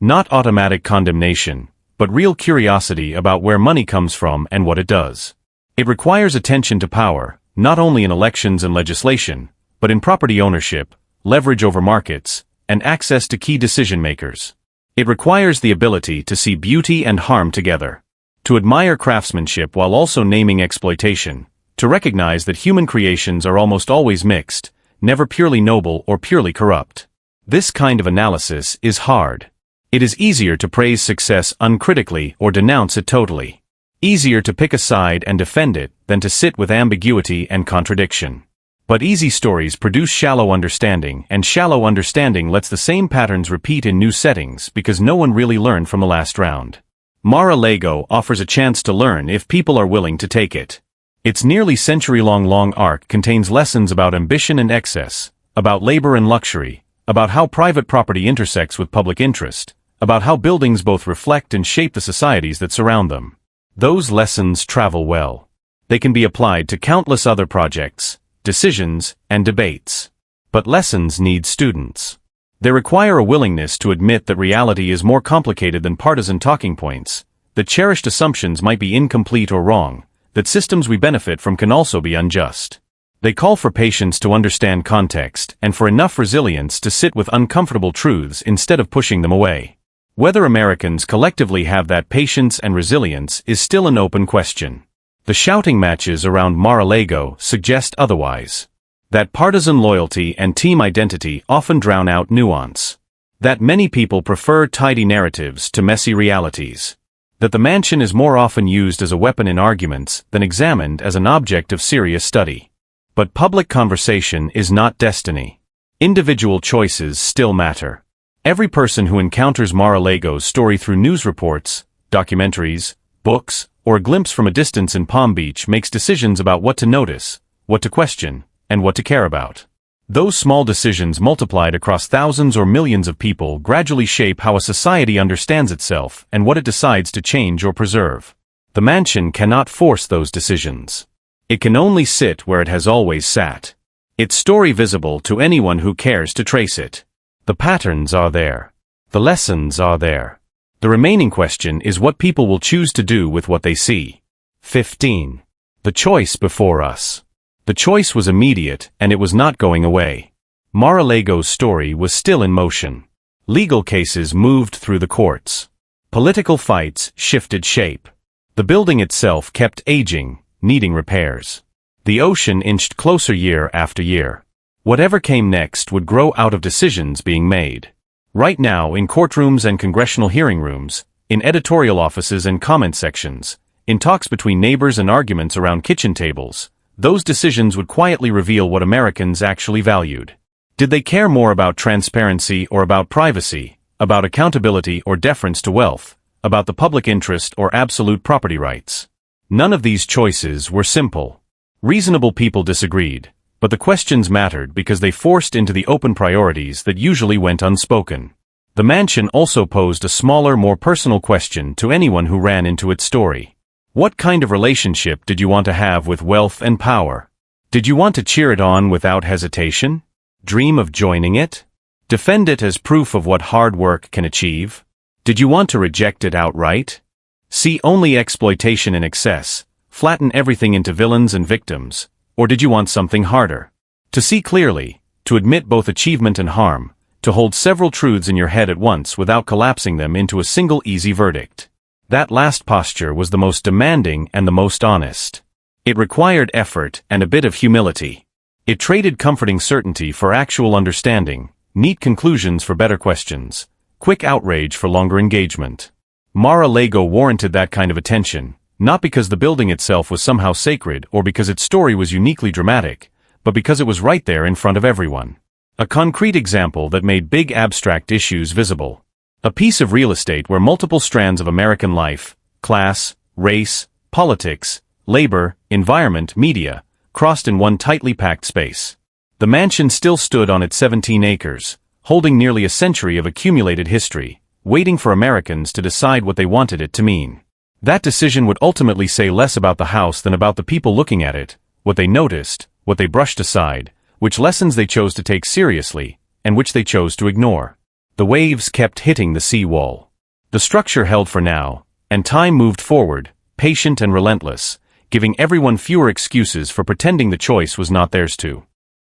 Not automatic condemnation, but real curiosity about where money comes from and what it does. It requires attention to power, not only in elections and legislation, but in property ownership, leverage over markets, and access to key decision-makers. It requires the ability to see beauty and harm together, to admire craftsmanship while also naming exploitation, to recognize that human creations are almost always mixed, never purely noble or purely corrupt. This kind of analysis is hard. It is easier to praise success uncritically or denounce it totally. Easier to pick a side and defend it than to sit with ambiguity and contradiction. But easy stories produce shallow understanding, and shallow understanding lets the same patterns repeat in new settings because no one really learned from the last round. Mar-a-Lago offers a chance to learn if people are willing to take it. Its nearly century-long arc contains lessons about ambition and excess, about labor and luxury, about how private property intersects with public interest, about how buildings both reflect and shape the societies that surround them. Those lessons travel well. They can be applied to countless other projects, decisions, and debates. But lessons need students. They require a willingness to admit that reality is more complicated than partisan talking points, that cherished assumptions might be incomplete or wrong, that systems we benefit from can also be unjust. They call for patience to understand context and for enough resilience to sit with uncomfortable truths instead of pushing them away. Whether Americans collectively have that patience and resilience is still an open question. The shouting matches around Mar-a-Lago suggest otherwise. That partisan loyalty and team identity often drown out nuance. That many people prefer tidy narratives to messy realities. That the mansion is more often used as a weapon in arguments than examined as an object of serious study. But public conversation is not destiny. Individual choices still matter. Every person who encounters Mar-a-Lago's story through news reports, documentaries, books, or a glimpse from a distance in Palm Beach makes decisions about what to notice, what to question, and what to care about. Those small decisions multiplied across thousands or millions of people gradually shape how a society understands itself and what it decides to change or preserve. The mansion cannot force those decisions. It can only sit where it has always sat. Its story visible to anyone who cares to trace it. The patterns are there. The lessons are there. The remaining question is what people will choose to do with what they see. 15. The choice before us. The choice was immediate, and it was not going away. Mar-a-Lago's story was still in motion. Legal cases moved through the courts. Political fights shifted shape. The building itself kept aging, needing repairs. The ocean inched closer year after year. Whatever came next would grow out of decisions being made. Right now, in courtrooms and congressional hearing rooms, in editorial offices and comment sections, in talks between neighbors and arguments around kitchen tables, those decisions would quietly reveal what Americans actually valued. Did they care more about transparency or about privacy, about accountability or deference to wealth, about the public interest or absolute property rights? None of these choices were simple. Reasonable people disagreed, but the questions mattered because they forced into the open priorities that usually went unspoken. The mansion also posed a smaller, more personal question to anyone who ran into its story. What kind of relationship did you want to have with wealth and power? Did you want to cheer it on without hesitation? Dream of joining it? Defend it as proof of what hard work can achieve? Did you want to reject it outright? See only exploitation in excess, flatten everything into villains and victims, or did you want something harder? To see clearly, to admit both achievement and harm, to hold several truths in your head at once without collapsing them into a single easy verdict. That last posture was the most demanding and the most honest. It required effort and a bit of humility. It traded comforting certainty for actual understanding, neat conclusions for better questions, quick outrage for longer engagement. Mar-a-Lago warranted that kind of attention, not because the building itself was somehow sacred or because its story was uniquely dramatic, but because it was right there in front of everyone. A concrete example that made big abstract issues visible. A piece of real estate where multiple strands of American life, class, race, politics, labor, environment, media, crossed in one tightly packed space. The mansion still stood on its 17 acres, holding nearly a century of accumulated history, waiting for Americans to decide what they wanted it to mean. That decision would ultimately say less about the house than about the people looking at it, what they noticed, what they brushed aside, which lessons they chose to take seriously, and which they chose to ignore. The waves kept hitting the sea wall. The structure held for now, and time moved forward, patient and relentless, giving everyone fewer excuses for pretending the choice was not theirs to.